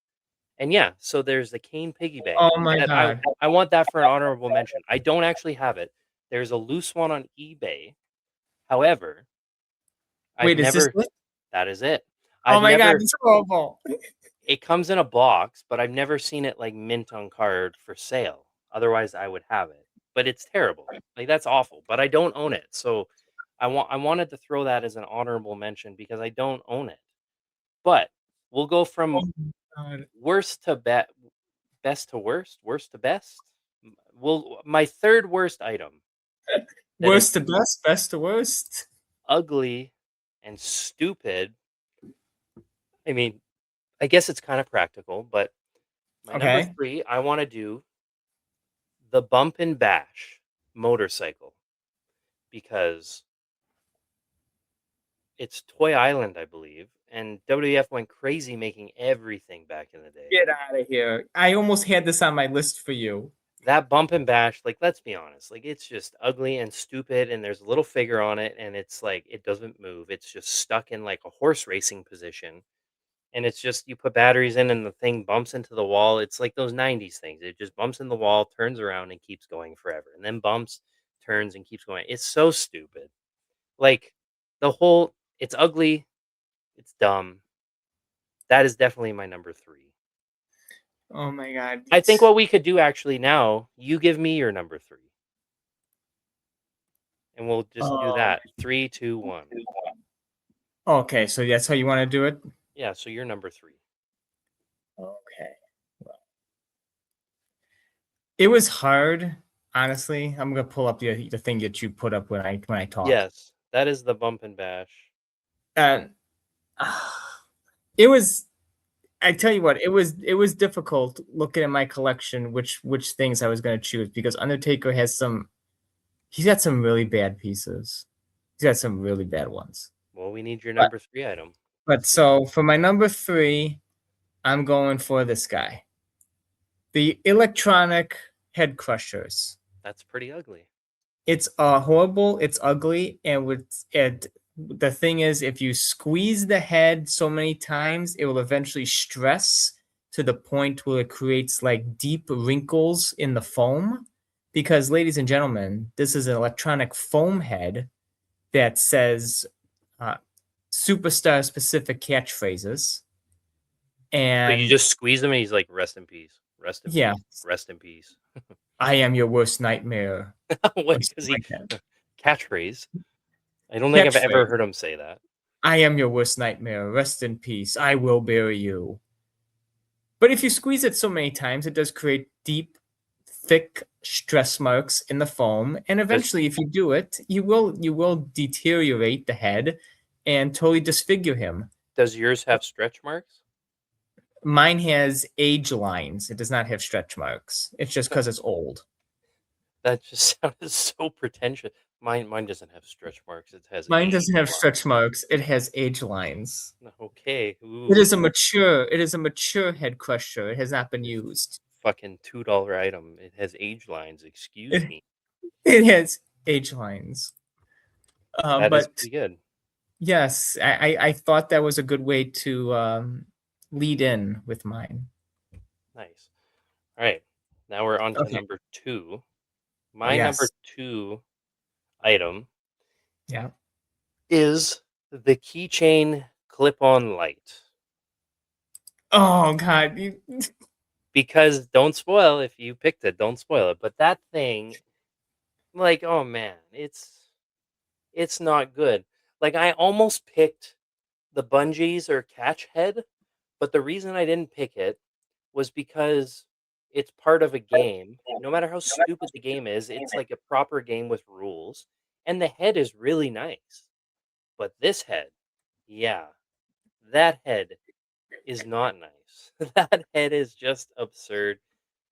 Speaker 2: And yeah, so there's the Kane piggy bank
Speaker 1: Oh my
Speaker 2: that
Speaker 1: God.
Speaker 2: I want that for an honorable mention. I don't actually have it. There's a loose one on eBay. However, I've
Speaker 1: Wait, is this
Speaker 2: never
Speaker 1: it?
Speaker 2: that is it.
Speaker 1: Oh
Speaker 2: I've
Speaker 1: my God,
Speaker 2: never
Speaker 1: it's horrible.
Speaker 2: It comes in a box, but I've never seen it like mint on card for sale. Otherwise, I would have it. But it's terrible. Like that's awful. But I don't own it. So I wanted to throw that as an honorable mention because I don't own it. But we'll go
Speaker 1: Oh
Speaker 2: from
Speaker 1: my God.
Speaker 2: worst to best to worst, worst to best. Well, my third worst item that is
Speaker 1: Worst to best, best to worst.
Speaker 2: ugly and stupid. I mean, I guess it's kind of practical, but my number
Speaker 1: Okay.
Speaker 2: 3, I want to do the bump and bash motorcycle because it's Toy Island, I believe, and WWF went crazy making everything back in the day.
Speaker 1: Get out of here. I almost had this on my list for you.
Speaker 2: That bump and bash, like, let's be honest, like, it's just ugly and stupid, and there's a little figure on it, and it's like it doesn't move. It's just stuck in like a horse racing position, and it's just you put batteries in, and the thing bumps into the wall. It's like those '90s things. It just bumps in the wall, turns around, and keeps going forever, and then bumps, turns, and keeps going. It's so stupid. Like, the whole it's ugly, it's dumb. That is definitely my number 3.
Speaker 1: Oh my God.
Speaker 2: I think what we could do actually now, you give me your number 3, and we'll just do
Speaker 1: Um,
Speaker 2: that. 3, 2, 1.
Speaker 1: okay, so that's how you want to do it?
Speaker 2: Yeah, so you're number 3.
Speaker 1: Okay. It was hard, honestly. I'm gonna pull up the thing that you put up when I talk.
Speaker 2: Yes, that is the bump and bash.
Speaker 1: And it was I tell you what, it was difficult looking at my collection, which things I was gonna choose because Undertaker has he's got some really bad pieces. He's got some really bad ones.
Speaker 2: Well, we need your
Speaker 1: But
Speaker 2: number 3 item.
Speaker 1: but
Speaker 2: Let's hear it.
Speaker 1: so for my number three, I'm going for this guy. The electronic head crushers.
Speaker 2: That's pretty ugly.
Speaker 1: It's horrible, it's ugly, and the thing is, if you squeeze the head so many times, it will eventually stress to the point where it creates like deep wrinkles in the foam. Because, ladies and gentlemen, this is an electronic foam head that says uh, superstar specific catchphrases.
Speaker 2: So you
Speaker 1: And
Speaker 2: just squeeze him and he's like, "Rest in peace. Rest in
Speaker 1: yeah,
Speaker 2: peace. Rest in peace."
Speaker 1: I am your worst nightmare, or
Speaker 2: Wait, does
Speaker 1: something
Speaker 2: he
Speaker 1: like that.
Speaker 2: catchphrase? I don't think I've ever
Speaker 1: Catchphrase.
Speaker 2: heard him say that.
Speaker 1: I am your worst nightmare. Rest in peace. I will bury you. But if you squeeze it so many times, it does create deep, thick stress marks in the foam. And
Speaker 2: Does
Speaker 1: eventually, if you do it, you will deteriorate the head and totally disfigure him.
Speaker 2: does yours have stretch marks?
Speaker 1: Mine has age lines. It does not have stretch marks. It's just because it's old.
Speaker 2: That just sounded so pretentious. Mine doesn't have stretch marks. It has
Speaker 1: Mine
Speaker 2: age
Speaker 1: doesn't have
Speaker 2: lines.
Speaker 1: stretch marks. It has age lines.
Speaker 2: Okay.
Speaker 1: It
Speaker 2: Ooh,
Speaker 1: is a mature. It is a mature head crusher. It has not been
Speaker 2: it's
Speaker 1: used.
Speaker 2: fucking $2 item. It has age lines. Excuse
Speaker 1: It,
Speaker 2: me.
Speaker 1: it has age lines.
Speaker 2: That is
Speaker 1: But
Speaker 2: pretty good.
Speaker 1: yes, I thought that was a good way to lead in with mine.
Speaker 2: Nice. All right. Now we're on to
Speaker 1: Okay.
Speaker 2: number 2.
Speaker 1: Oh
Speaker 2: My number
Speaker 1: yes.
Speaker 2: 2 item
Speaker 1: Yeah.
Speaker 2: is the keychain clip-on light.
Speaker 1: Oh God.
Speaker 2: Because don't spoil if you picked it, don't spoil it. But that thing, like, oh man, it's not good. Like I almost picked the bungees or catch head, but the reason I didn't pick it was because it's part of a game. No matter how stupid the game is, it's like a proper game with rules. And the head is really nice. But this head, yeah, that head is not nice. That head is just absurd.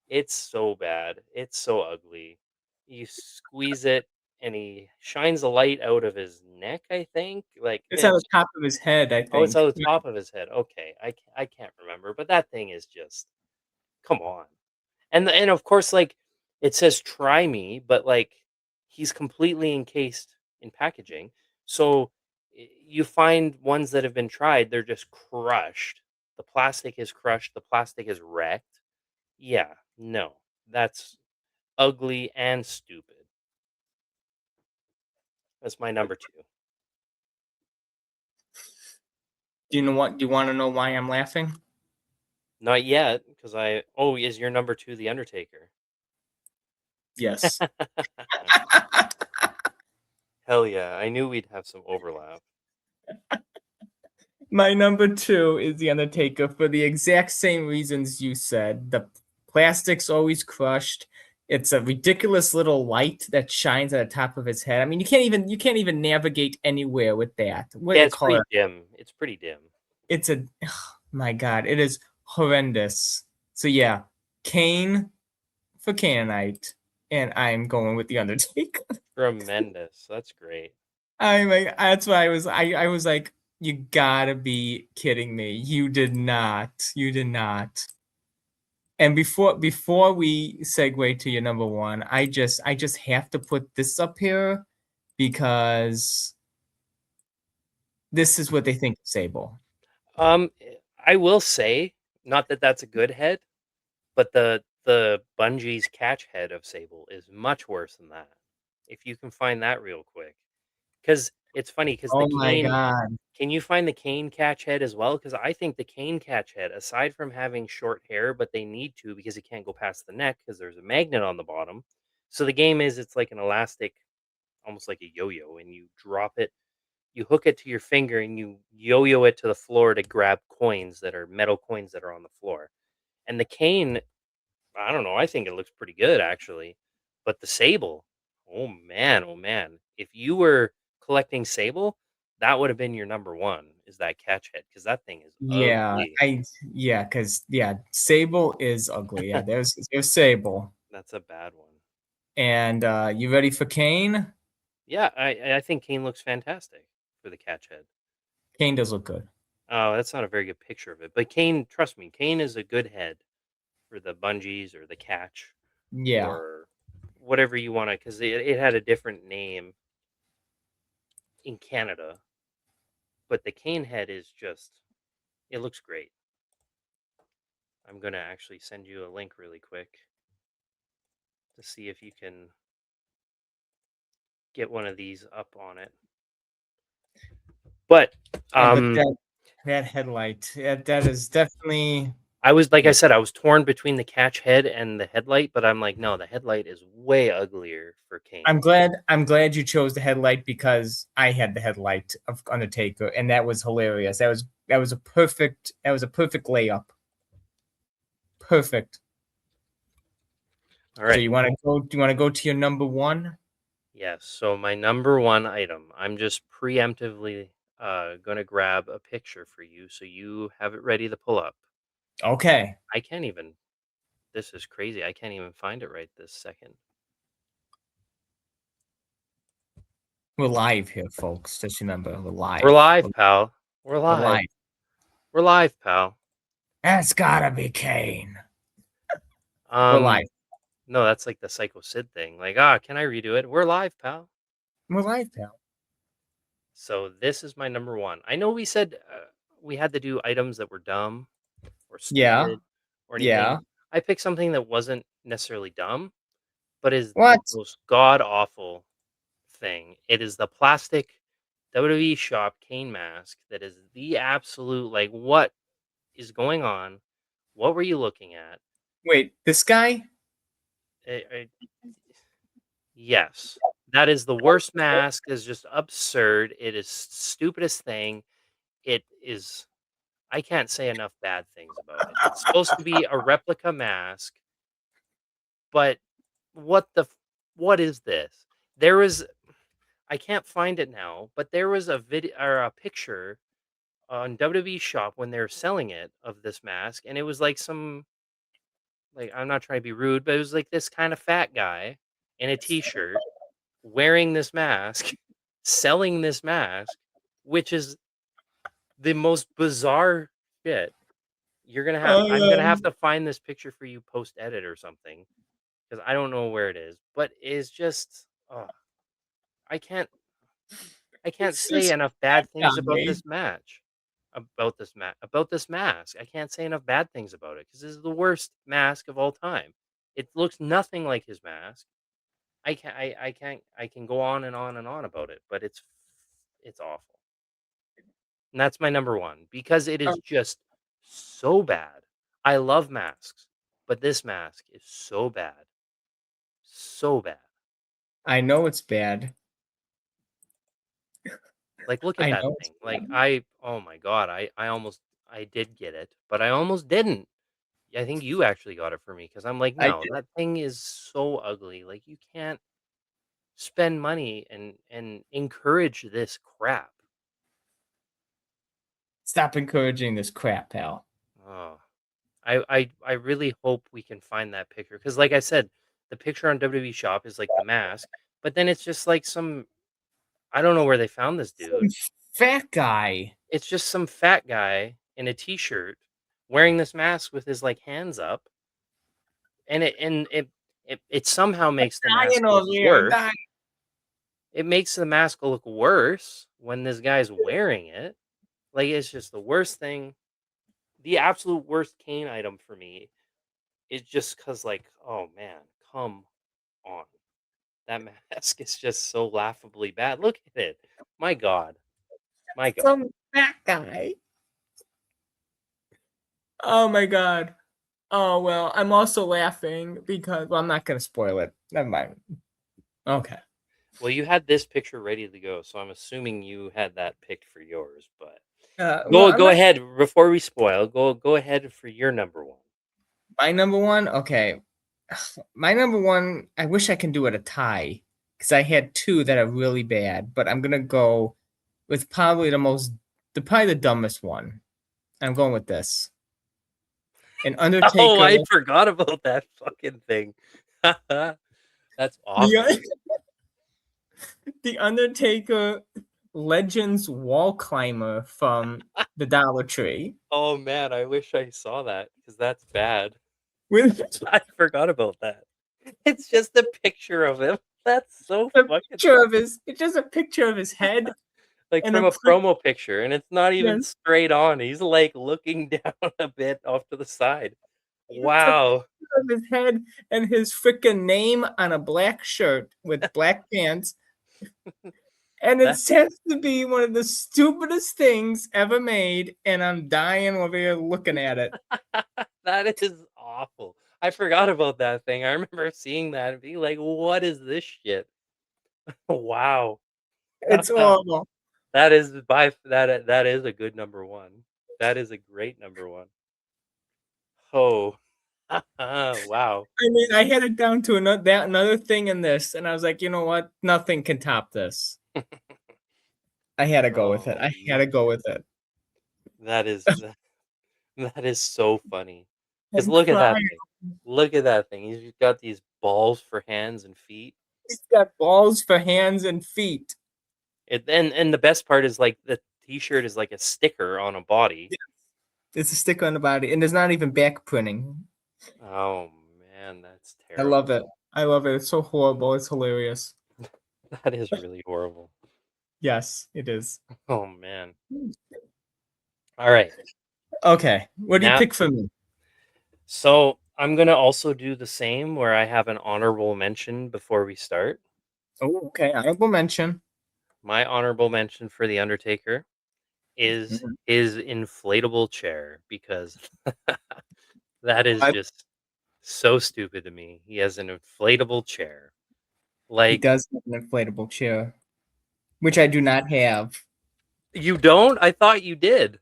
Speaker 2: It's so bad. It's so ugly. You squeeze it and he shines a light out of his neck, I think. Like
Speaker 1: It's on the
Speaker 2: it's
Speaker 1: top of his head, I
Speaker 2: oh, it's
Speaker 1: think.
Speaker 2: on the top of his head. Okay. I can't remember, but that thing is just come on. And of course like it says try me, but like he's completely encased in packaging. So you find ones that have been tried, they're just crushed. The plastic is crushed, the plastic is wrecked. Yeah, no. That's ugly and stupid. That's my number 2.
Speaker 1: Do you know what? Do you want to know why I'm laughing?
Speaker 2: Not yet, because I oh, is your number 2 The Undertaker?
Speaker 1: Yes.
Speaker 2: Hell yeah, I knew we'd have some overlap.
Speaker 1: My number two is the Undertaker for the exact same reasons you said. The plastic's always crushed. It's a ridiculous little light that shines at the top of his head. I mean, you can't even navigate anywhere with that. What do
Speaker 2: Yeah,
Speaker 1: you
Speaker 2: it's
Speaker 1: call
Speaker 2: pretty
Speaker 1: it?
Speaker 2: dim. It's pretty dim.
Speaker 1: It's a my God, it is horrendous. So yeah, Kane for Canaanite, and I'm going with the Undertaker.
Speaker 2: Tremendous. That's great.
Speaker 1: I'm like, that's why I was like, you gotta be kidding me. You did not. You did not. And before we segue to your number one, I just have to put this up here because this is what they think of Sable.
Speaker 2: I will say, not that that's a good head, but the Bungie's catch head of Sable is much worse than that. If you can find that real quick. Because it's funny, because the
Speaker 1: Oh my
Speaker 2: cane
Speaker 1: God.
Speaker 2: can you find the cane catch head as well? Because I think the cane catch head, aside from having short hair, but they need to because it can't go past the neck because there's a magnet on the bottom. So the game is it's like an elastic, almost like a yo-yo, and you drop it, you hook it to your finger, and you yo-yo it to the floor to grab coins that are metal coins that are on the floor. And the cane I don't know. I think it looks pretty good actually. But the sable, oh man. If you were collecting sable, that would have been your number one. Is that catch head? Because that thing is
Speaker 1: Yeah,
Speaker 2: ugly.
Speaker 1: because Sable is ugly. Yeah, there's Sable.
Speaker 2: That's a bad one.
Speaker 1: And you ready for Kane?
Speaker 2: Yeah, I think Kane looks fantastic for the catch head.
Speaker 1: Kane does look good.
Speaker 2: Oh, that's not a very good picture of it. But Kane, trust me, Kane is a good head for the bungees or the catch
Speaker 1: Yeah.
Speaker 2: or whatever you want to, because it had a different name in Canada. But the cane head is just, it looks great. I'm going to actually send you a link really quick to see if you can get one of these up on it. But
Speaker 1: Yeah, but
Speaker 2: um
Speaker 1: that headlight, that is definitely
Speaker 2: I was, like I
Speaker 1: yeah.
Speaker 2: said, I was torn between the catch head and the headlight, but I'm like, no, the headlight is way uglier for Kane.
Speaker 1: I'm glad you chose the headlight because I had the headlight of Undertaker, and that was hilarious. That was a perfect layup. Perfect.
Speaker 2: All
Speaker 1: So
Speaker 2: right.
Speaker 1: do you want to go to your number one?
Speaker 2: Yes. So my number one item, I'm just preemptively going to grab a picture for you so you have it ready to pull up.
Speaker 1: Okay.
Speaker 2: I can't even, this is crazy. I can't even find it right this second.
Speaker 1: We're live here, folks. Just remember, we're
Speaker 2: We're
Speaker 1: live.
Speaker 2: live, pal. We're
Speaker 1: We're
Speaker 2: live.
Speaker 1: live.
Speaker 2: We're live, pal.
Speaker 1: That's gotta be Kane. We're
Speaker 2: Um,
Speaker 1: live.
Speaker 2: no, that's like the Psycho Sid thing. Like, ah, can I redo it? We're live, pal.
Speaker 1: We're live, pal.
Speaker 2: So this is my number one. I know we said we had to do items that were dumb or
Speaker 1: Yeah.
Speaker 2: stupid or anything.
Speaker 1: Yeah.
Speaker 2: I picked something that wasn't necessarily dumb, but is the
Speaker 1: What?
Speaker 2: most god awful thing. It is the plastic WWE shop cane mask that is the absolute, like, what is going on? What were you looking at?
Speaker 1: Wait, this guy?
Speaker 2: I Yes. That is the worst mask, is just absurd. It is stupidest thing. It is, I can't say enough bad things about it. It's supposed to be a replica mask, but what the what is this? There was, I can't find it now, but there was a video or a picture on WWE shop when they're selling it of this mask, and it was like some, like, I'm not trying to be rude, but it was like this kind of fat guy in a t-shirt wearing this mask, selling this mask, which is the most bizarre shit. I'm gonna have
Speaker 1: Um,
Speaker 2: to find this picture for you post edit or something because I don't know where it is, but it's just, oh, I can't I can't
Speaker 1: it's
Speaker 2: say
Speaker 1: this
Speaker 2: enough bad things about
Speaker 1: guy.
Speaker 2: this match. About this mask. I can't say enough bad things about it because this is the worst mask of all time. It looks nothing like his mask. I can go on and on and on about it, but it's awful. And that's my number 1 because it is just so bad. I love masks, but this mask is so bad. So bad.
Speaker 1: I know it's bad.
Speaker 2: Like, look at
Speaker 1: I
Speaker 2: that
Speaker 1: know it's
Speaker 2: thing. Like,
Speaker 1: bad.
Speaker 2: oh my god, I almost, I did get it, but I almost didn't. I think you actually got it for me because I'm like,
Speaker 1: I
Speaker 2: no,
Speaker 1: did.
Speaker 2: that thing is so ugly. Like, you can't spend money and encourage this crap.
Speaker 1: Stop encouraging this crap, pal.
Speaker 2: Oh, I really hope we can find that picture because, like I said, the picture on WWE Shop is like the mask, but then it's just like some, I don't know where they found this
Speaker 1: Some
Speaker 2: dude.
Speaker 1: fat guy.
Speaker 2: It's just some fat guy in a t-shirt wearing this mask with his, like, hands up, and it somehow makes the mask
Speaker 1: Dying
Speaker 2: look
Speaker 1: over here. I'm
Speaker 2: worse.
Speaker 1: dying.
Speaker 2: It makes the mask look worse when this guy's wearing it. Like, it's just the worst thing. The absolute worst Kane item for me is just because, like, oh man, come on. That mask is just so laughably bad. Look at it. My god. My god.
Speaker 1: Some fat guy. Oh my god. Oh well, I'm also laughing because I'm not gonna spoil it. Never mind. Okay.
Speaker 2: Well, you had this picture ready to go, so I'm assuming you had that picked for yours, but
Speaker 1: Well, I'm
Speaker 2: go
Speaker 1: not.
Speaker 2: ahead before we spoil. Go ahead for your number 1.
Speaker 1: My number one, okay. My number one, I wish I can do it a tie because I had two that are really bad, but I'm gonna go with probably probably the dumbest one. I'm going with this. An
Speaker 2: Oh,
Speaker 1: Undertaker,
Speaker 2: I forgot about that fucking thing. That's awful.
Speaker 1: the the Undertaker Legends wall climber from the Dollar Tree.
Speaker 2: Oh man, I wish I saw that because that's bad.
Speaker 1: With
Speaker 2: I forgot about that. It's just a picture of him. That's so
Speaker 1: a
Speaker 2: fucking
Speaker 1: picture of his, it's just a picture of his head
Speaker 2: like
Speaker 1: and
Speaker 2: from
Speaker 1: a
Speaker 2: a promo picture, and it's not even
Speaker 1: yes,
Speaker 2: straight on. He's like looking down a bit off to the side.
Speaker 1: it's a
Speaker 2: Wow.
Speaker 1: picture of his head and his freaking name on a black shirt with black pants. And it
Speaker 2: That
Speaker 1: has to be one of the stupidest things ever made, and I'm dying over here looking at it.
Speaker 2: that is awful. I forgot about that thing. I remember seeing that and being like, "What is this shit?" Wow.
Speaker 1: It's horrible.
Speaker 2: That is a good number 1. That is a great number 1. Oh. Wow.
Speaker 1: I mean, I had it down to another thing in this, and I was like, you know what? Nothing can top this. I had to go with it.
Speaker 2: Oh,
Speaker 1: I had to go
Speaker 2: man.
Speaker 1: with it.
Speaker 2: That is that is so funny. Cause
Speaker 1: I'm
Speaker 2: look at that
Speaker 1: crying.
Speaker 2: thing. Look at that thing. He's got these balls for hands and feet.
Speaker 1: He's got balls for hands and feet.
Speaker 2: And the best part is, like, the T-shirt is like a sticker on a body.
Speaker 1: It's a sticker on the body, and there's not even back printing.
Speaker 2: Oh, man, that's
Speaker 1: I love
Speaker 2: terrible.
Speaker 1: it. I love it. It's so horrible. It's hilarious.
Speaker 2: That is really horrible.
Speaker 1: Yes, it is.
Speaker 2: Oh, man. Alright.
Speaker 1: Okay, what do you
Speaker 2: Now
Speaker 1: pick for me?
Speaker 2: so, I'm gonna also do the same where I have an honorable mention before we start.
Speaker 1: Oh, okay. Honorable mention.
Speaker 2: My honorable mention for The Undertaker is
Speaker 1: Mhm.
Speaker 2: his inflatable chair because that is
Speaker 1: I,
Speaker 2: just so stupid to me. He has an inflatable chair.
Speaker 1: he
Speaker 2: Like,
Speaker 1: does have an inflatable chair, which I do not have.
Speaker 2: you don't? I thought you did.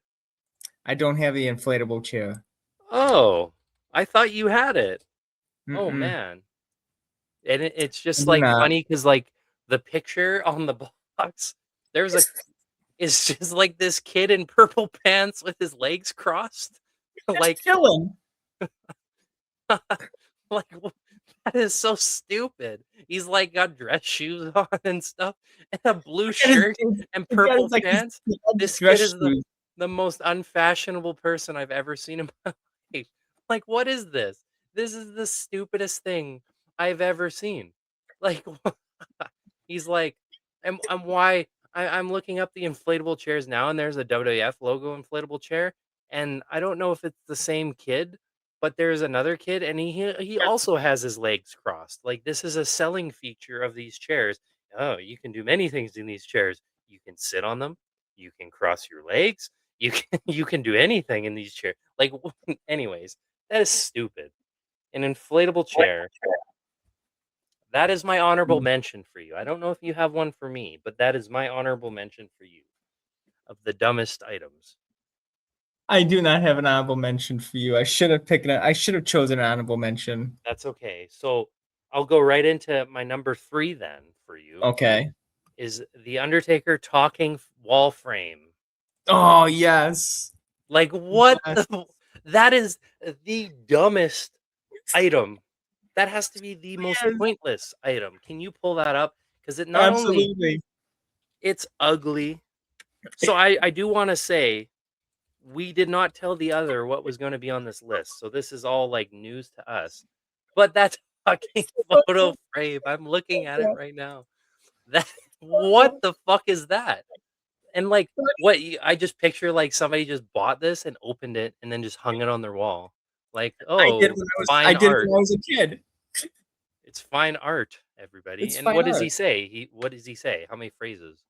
Speaker 1: I don't have the inflatable chair.
Speaker 2: Oh, I thought you had it. Oh,
Speaker 1: Mm-mm.
Speaker 2: man. And it's
Speaker 1: I
Speaker 2: just,
Speaker 1: do
Speaker 2: like,
Speaker 1: not.
Speaker 2: funny because like, the picture on the box, there's a it's just like this kid in purple pants with his legs crossed.
Speaker 1: Just
Speaker 2: Like
Speaker 1: chilling.
Speaker 2: like, that is so stupid. He's, like, got dress shoes on and stuff, and a blue
Speaker 1: Got his,
Speaker 2: shirt and
Speaker 1: he's got
Speaker 2: purple
Speaker 1: his like his
Speaker 2: pants.
Speaker 1: dad's
Speaker 2: This kid
Speaker 1: dress
Speaker 2: is
Speaker 1: shoes.
Speaker 2: the most unfashionable person I've ever seen in my life. Like, what is this? This is the stupidest thing I've ever seen. Like, he's like, and why I'm looking up the inflatable chairs now, and there's a WWF logo inflatable chair, and I don't know if it's the same kid, but there's another kid, and he also has his legs crossed. Like, this is a selling feature of these chairs. Oh, you can do many things in these chairs. You can sit on them. You can cross your legs. You can you can do anything in these chairs. Like, anyways, that is stupid. An inflatable chair. That is my honorable mention for you. I don't know if you have one for me, but that is my honorable mention for you of the dumbest items.
Speaker 1: I do not have an honorable mention for you. I should have picked it. I should have chosen an honorable mention.
Speaker 2: That's okay. So I'll go right into my number 3 then for you
Speaker 1: Okay.
Speaker 2: is the Undertaker talking wall frame.
Speaker 1: Oh yes.
Speaker 2: Like, what
Speaker 1: Yes.
Speaker 2: the that is the dumbest item. That has to be the most
Speaker 1: Yes.
Speaker 2: pointless item. Can you pull that up? Because it not only
Speaker 1: Absolutely.
Speaker 2: it's ugly. So I do want to say we did not tell the other what was going to be on this list. So this is all like news to us. But that's fucking photo frame. I'm looking at it right now. That what the fuck is that? And like I just picture like somebody just bought this and opened it and then just hung it on their wall. Like, oh,
Speaker 1: I
Speaker 2: fine
Speaker 1: did
Speaker 2: art.
Speaker 1: when I was a kid.
Speaker 2: It's fine art, everybody.
Speaker 1: It's
Speaker 2: And
Speaker 1: fine
Speaker 2: what does he
Speaker 1: art.
Speaker 2: say? What does he say? How many phrases?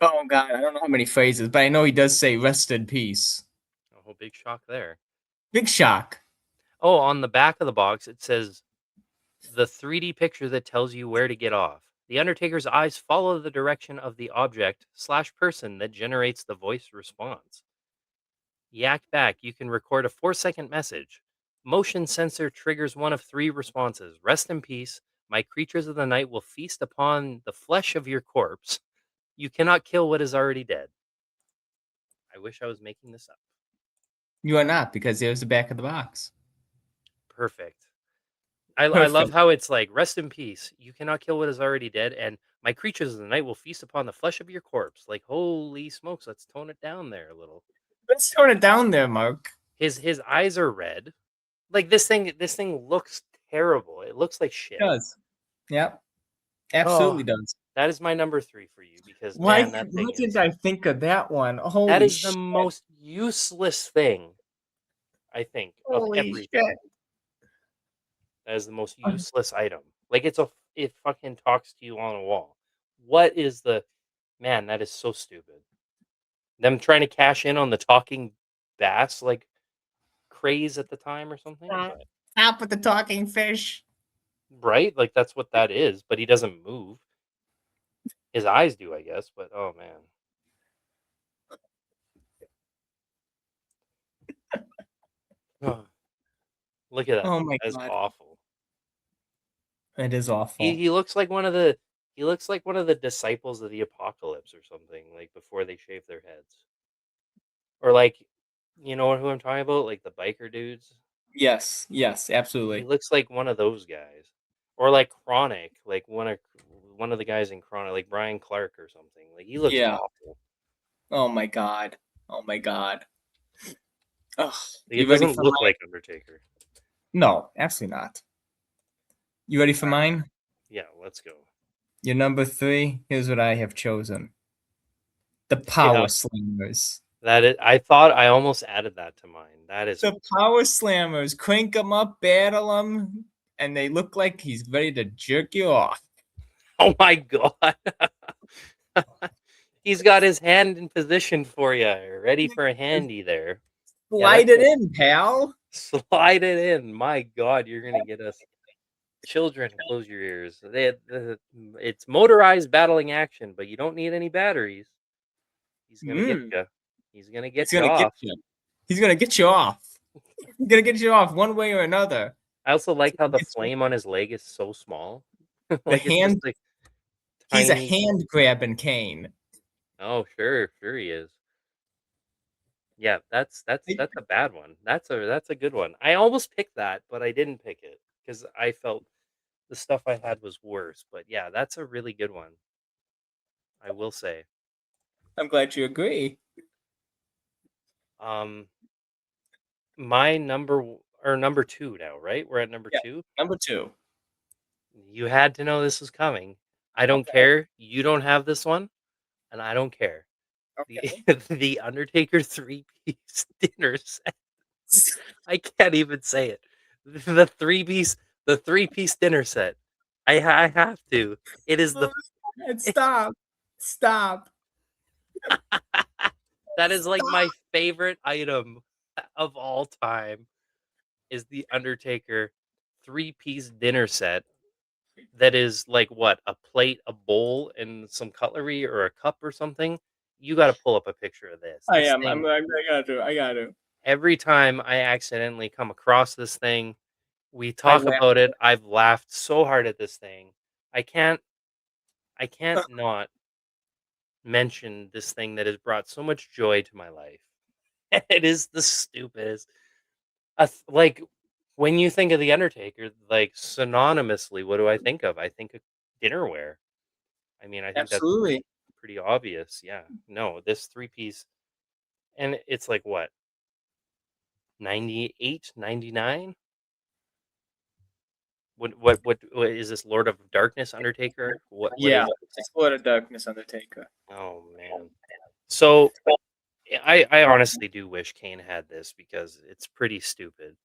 Speaker 1: Oh God, I don't know how many phrases, but I know he does say "rest in peace."
Speaker 2: Oh, big shock there.
Speaker 1: Big shock.
Speaker 2: Oh, on the back of the box it says the 3D picture that tells you where to get off. The Undertaker's eyes follow the direction of the object/person that generates the voice response. Yak back, you can record a 4-second message. Motion sensor triggers one of three responses. Rest in peace. My creatures of the night will feast upon the flesh of your corpse. You cannot kill what is already dead. I wish I was making this up.
Speaker 1: You are not, because there's the back of the box.
Speaker 2: Perfect. I love
Speaker 1: Perfect.
Speaker 2: how it's like, rest in peace. You cannot kill what is already dead, and my creatures of the night will feast upon the flesh of your corpse. Like, holy smokes, let's tone it down there a little.
Speaker 1: Let's tone it down there, Mark.
Speaker 2: His eyes are red. Like this thing looks terrible. It looks like
Speaker 1: It
Speaker 2: shit.
Speaker 1: does. Yep.
Speaker 2: Oh,
Speaker 1: Absolutely does.
Speaker 2: that is my number 3 for you because
Speaker 1: Why,
Speaker 2: man, that
Speaker 1: why
Speaker 2: thing
Speaker 1: didn't
Speaker 2: is
Speaker 1: I think of that one?
Speaker 2: that
Speaker 1: Holy
Speaker 2: is the
Speaker 1: shit.
Speaker 2: most useless thing I think of
Speaker 1: Holy
Speaker 2: everything.
Speaker 1: shit.
Speaker 2: That is the most useless item. Like it fucking talks to you on a wall. What is the man? That is so stupid. Them trying to cash in on the talking bass like craze at the time or something,
Speaker 1: Stop.
Speaker 2: but
Speaker 1: Stop with the talking fish.
Speaker 2: right? Like that's what that is, but he doesn't move. His eyes do, I guess, but oh man. Oh, look at that
Speaker 1: Oh
Speaker 2: thing.
Speaker 1: my
Speaker 2: That is
Speaker 1: god.
Speaker 2: awful.
Speaker 1: It is
Speaker 2: He
Speaker 1: awful.
Speaker 2: he looks like one of the he looks like one of the disciples of the apocalypse or something, like before they shave their heads. Or like you know who I'm talking about? Like the biker dudes.
Speaker 1: Yes, yes,
Speaker 2: He
Speaker 1: absolutely.
Speaker 2: looks like one of those guys. Or like Chronic, like one of the guys in Chronic, like Brian Clark or something. Like he looks
Speaker 1: Yeah.
Speaker 2: awful.
Speaker 1: Oh my god. Oh my god. Ugh.
Speaker 2: Like, it
Speaker 1: You ready
Speaker 2: doesn't
Speaker 1: for
Speaker 2: look
Speaker 1: mine?
Speaker 2: like Undertaker.
Speaker 1: No, absolutely not. You ready for mine?
Speaker 2: Yeah, let's go.
Speaker 1: Your number 3? Here's what I have chosen. The
Speaker 2: Yeah,
Speaker 1: Power Slammers.
Speaker 2: I thought I almost added that to mine. That is
Speaker 1: The Power Slammers. Crank them up, battle them, and they look like he's ready to jerk you off.
Speaker 2: oh my god. He's got his hand in position for you, ready for a handy there. Yeah,
Speaker 1: Slide it in, pal.
Speaker 2: slide it in. My God, you're gonna get us children. Close your ears. It's motorized battling action, but you don't need any batteries. He's gonna get
Speaker 1: Mm,
Speaker 2: you. He's gonna
Speaker 1: he's
Speaker 2: get you
Speaker 1: gonna get
Speaker 2: off.
Speaker 1: you. He's gonna get you off. He's gonna get you off one way or another.
Speaker 2: I also like how the
Speaker 1: Get you-
Speaker 2: flame on his leg is so small.
Speaker 1: The
Speaker 2: Like it's just
Speaker 1: hand.
Speaker 2: like
Speaker 1: He's a
Speaker 2: tiny.
Speaker 1: hand grabbing cane.
Speaker 2: Oh, sure, sure he is. Yeah, that's a bad one. That's a good one. I almost picked that, but I didn't pick it because I felt the stuff I had was worse. But yeah, that's a really good one. I will say.
Speaker 1: I'm glad you agree.
Speaker 2: Um, my or number two now, right? We're at number
Speaker 1: Yeah.
Speaker 2: two.
Speaker 1: Number 2.
Speaker 2: You had to know this was coming. I don't
Speaker 1: Okay.
Speaker 2: care. You don't have this one, and I don't care. The
Speaker 1: Okay.
Speaker 2: the Undertaker 3-piece dinner set. I can't even say it. The 3-piece the 3-piece dinner set. I have to. It is the
Speaker 1: And stop. Stop.
Speaker 2: that is like
Speaker 1: Stop.
Speaker 2: my favorite item of all time is the Undertaker 3-piece dinner set that is like what? A plate, a bowl, and some cutlery or a cup or something. You got to pull up a picture of this.
Speaker 1: I
Speaker 2: This
Speaker 1: am.
Speaker 2: thing
Speaker 1: I gotta do. I gotta.
Speaker 2: every time I accidentally come across this thing, we
Speaker 1: I
Speaker 2: talk
Speaker 1: laugh.
Speaker 2: about it. I've laughed so hard at this thing. I can't I can't not mention this thing that has brought so much joy to my life. It is the stupidest. Like when you think of the Undertaker, like synonymously, what do I think of? I think of dinnerware. I mean, I think that's
Speaker 1: Absolutely.
Speaker 2: pretty obvious. Yeah. No, this 3-piece and it's like what? 98, 99. What is this Lord of Darkness Undertaker? What
Speaker 1: Yeah.
Speaker 2: is
Speaker 1: It's Lord of Darkness Undertaker.
Speaker 2: Oh man. So I honestly do wish Kane had this because it's pretty stupid.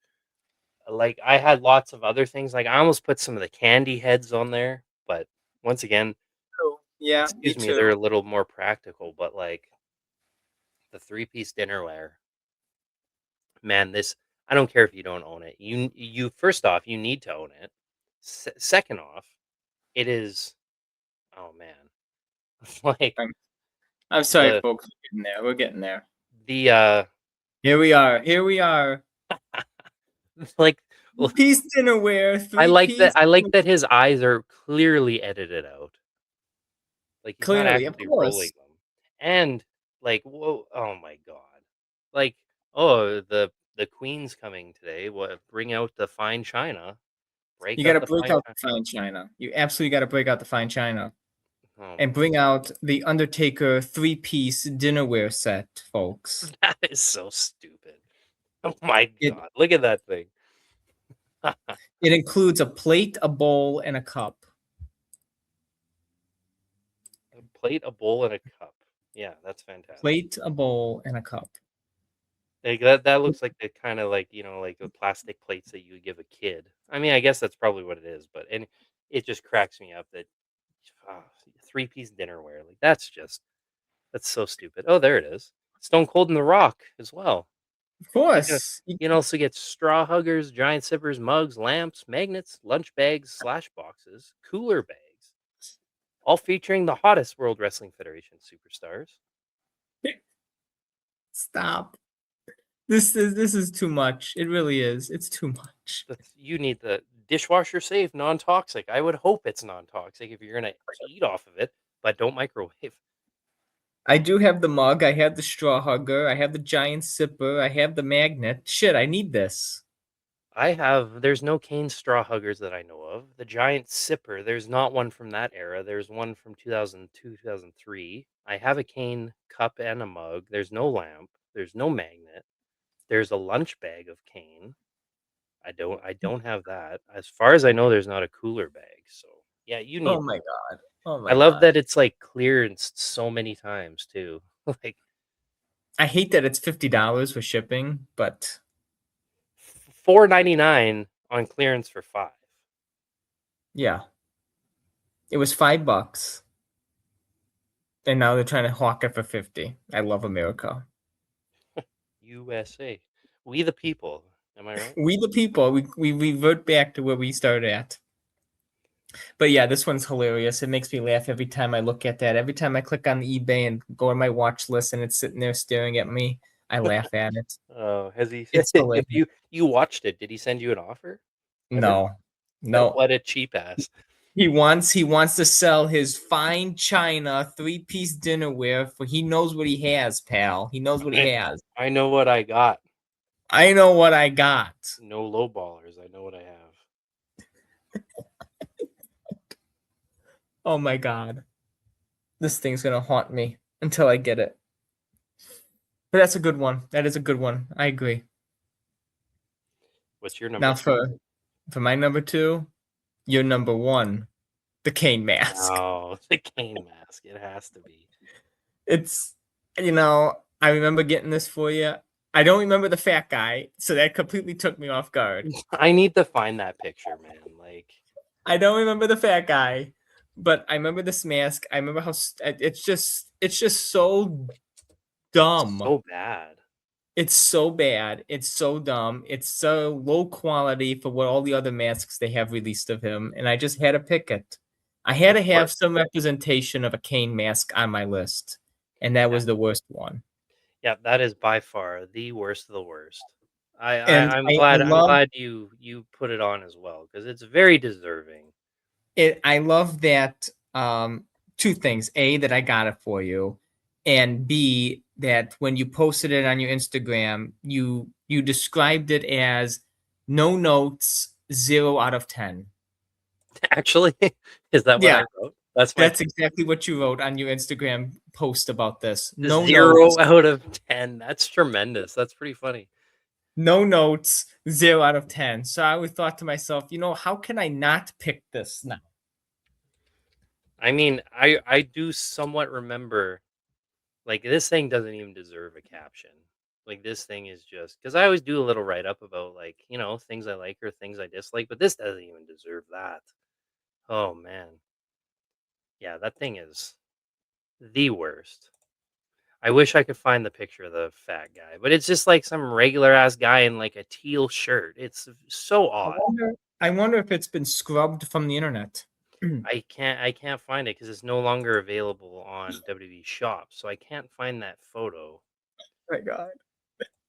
Speaker 2: Like I had lots of other things. Like I almost put some of the candy heads on there, but once again,
Speaker 1: Oh, yeah, me
Speaker 2: excuse me,
Speaker 1: too.
Speaker 2: they're a little more practical. But like the 3-piece dinnerware, man, this I don't care if you don't own it. You first off, you need to own it. Second off, it is oh man, like
Speaker 1: I'm, I'm sorry,
Speaker 2: the
Speaker 1: folks. We're getting there. We're getting there.
Speaker 2: the
Speaker 1: Here we are. Here we are.
Speaker 2: Like,
Speaker 1: Piece dinnerware,
Speaker 2: I
Speaker 1: three
Speaker 2: like that.
Speaker 1: piece.
Speaker 2: I like that his eyes are clearly edited out. Like he's not
Speaker 1: Clearly, of
Speaker 2: actually rolling
Speaker 1: course.
Speaker 2: them. And like, whoa, oh my god. Like, oh, the queen's coming today. What? Bring out the fine china.
Speaker 1: You
Speaker 2: Break
Speaker 1: got
Speaker 2: out
Speaker 1: to
Speaker 2: the
Speaker 1: break
Speaker 2: fine
Speaker 1: out
Speaker 2: china.
Speaker 1: the fine china. You absolutely got to break out the fine china
Speaker 2: Oh
Speaker 1: and bring out the Undertaker three-piece dinnerware set, folks.
Speaker 2: my, that is so stupid. Oh my
Speaker 1: It
Speaker 2: god. Look at that thing. A
Speaker 1: it includes a plate, a bowl, and a cup.
Speaker 2: plate, a bowl, and a cup. Yeah, that's fantastic.
Speaker 1: Plate, a bowl, and a cup.
Speaker 2: Like that looks like the kind of like, like the plastic plates that you would give a kid. I mean, I guess that's probably what it is, but and it just cracks me up that ah, three-piece dinnerware. Like that's so stupid. Oh, there it is. Stone Cold and The Rock as well.
Speaker 1: Of
Speaker 2: You can
Speaker 1: course.
Speaker 2: you can also get straw huggers, giant sippers, mugs, lamps, magnets, lunch bags, slash boxes, cooler bags, all featuring the hottest World Wrestling Federation superstars.
Speaker 1: Stop. This is too much. It really is. It's too much.
Speaker 2: You need the dishwasher safe, non-toxic. I would hope it's non-toxic if you're gonna eat off of it, but don't microwave.
Speaker 1: I do have the mug. I have the straw hugger. I have the giant sipper. I have the magnet. Shit, I need this.
Speaker 2: There's no cane straw huggers that I know of. The giant sipper, there's not one from that era. There's one from 2002, 2003. I have a cane cup and a mug. There's no lamp. There's no magnet. There's a lunch bag of cane. I don't have that. As far as I know, there's not a cooler bag. So yeah, you
Speaker 1: Oh
Speaker 2: need
Speaker 1: my
Speaker 2: that.
Speaker 1: god. Oh
Speaker 2: I
Speaker 1: my
Speaker 2: love
Speaker 1: god.
Speaker 2: that it's like clearanced so many times too. Like
Speaker 1: I hate that it's $50 for shipping, but
Speaker 2: $4.99 on clearance for 5.
Speaker 1: yeah, it was $5, and now they're trying to hawk it for 50. I love America.
Speaker 2: USA. We the people. Am I right?
Speaker 1: We the people, we revert back to where we started at. But yeah, this one's hilarious. It makes me laugh every time I look at that. Every time I click on eBay and go on my watch list and it's sitting there staring at me, I laugh at it.
Speaker 2: Oh, has he
Speaker 1: It's
Speaker 2: if
Speaker 1: hilarious.
Speaker 2: you watched it, did he send you an offer? Ever?
Speaker 1: No, no.
Speaker 2: What a cheap ass.
Speaker 1: He wants to sell his fine china three-piece dinnerware for he knows what he has, pal. He knows what he
Speaker 2: I
Speaker 1: has.
Speaker 2: I know what I got.
Speaker 1: I know what I got.
Speaker 2: No low ballers. I know what I have.
Speaker 1: Oh my god. This thing's gonna haunt me until I get it. But that's a good one. That is a good one. I agree.
Speaker 2: What's your number
Speaker 1: Now
Speaker 2: 2?
Speaker 1: for my number two, your number one, the cane mask.
Speaker 2: Oh, the cane mask. It has to be.
Speaker 1: It's I remember getting this for you. I don't remember the fat guy, so that completely took me off guard.
Speaker 2: I need to find that picture, man. Like
Speaker 1: I don't remember the fat guy, but I remember this mask. I remember how it's just so dumb.
Speaker 2: so bad.
Speaker 1: It's so bad. It's so dumb. It's so low quality for what all the other masks they have released of him, and I just had to pick it. I had
Speaker 2: Of
Speaker 1: to have
Speaker 2: course.
Speaker 1: some representation of a cane mask on my list, and that
Speaker 2: Yeah.
Speaker 1: was the worst one.
Speaker 2: Yeah, that is by far the worst of the worst.
Speaker 1: And
Speaker 2: I'm
Speaker 1: I
Speaker 2: glad
Speaker 1: love
Speaker 2: you put it on as well because it's very deserving.
Speaker 1: it. I love that. Two things: A, that I got it for you, and B, that when you posted it on your Instagram, you described it as no notes, 0 out of 10.
Speaker 2: Actually, is that what
Speaker 1: Yeah,
Speaker 2: I wrote? That's my
Speaker 1: that's exactly what you wrote on your Instagram post about this. No
Speaker 2: zero
Speaker 1: notes,
Speaker 2: out of 10. That's tremendous. That's pretty funny.
Speaker 1: no notes, 0 out of 10. So I always thought to myself, how can I not pick this now?
Speaker 2: I mean, I do somewhat remember like this thing doesn't even deserve a caption. Like this thing is just because I always do a little write up about like things I like or things I dislike, but this doesn't even deserve that. Oh man, yeah, that thing is the worst. I wish I could find the picture of the fat guy, but it's just like some regular ass guy in like a teal shirt. It's so
Speaker 1: I
Speaker 2: odd.
Speaker 1: wonder, I wonder if it's been scrubbed from the internet. Oh
Speaker 2: I can't find it because it's no longer available on WWE Shop, so I can't find that photo.
Speaker 1: my god,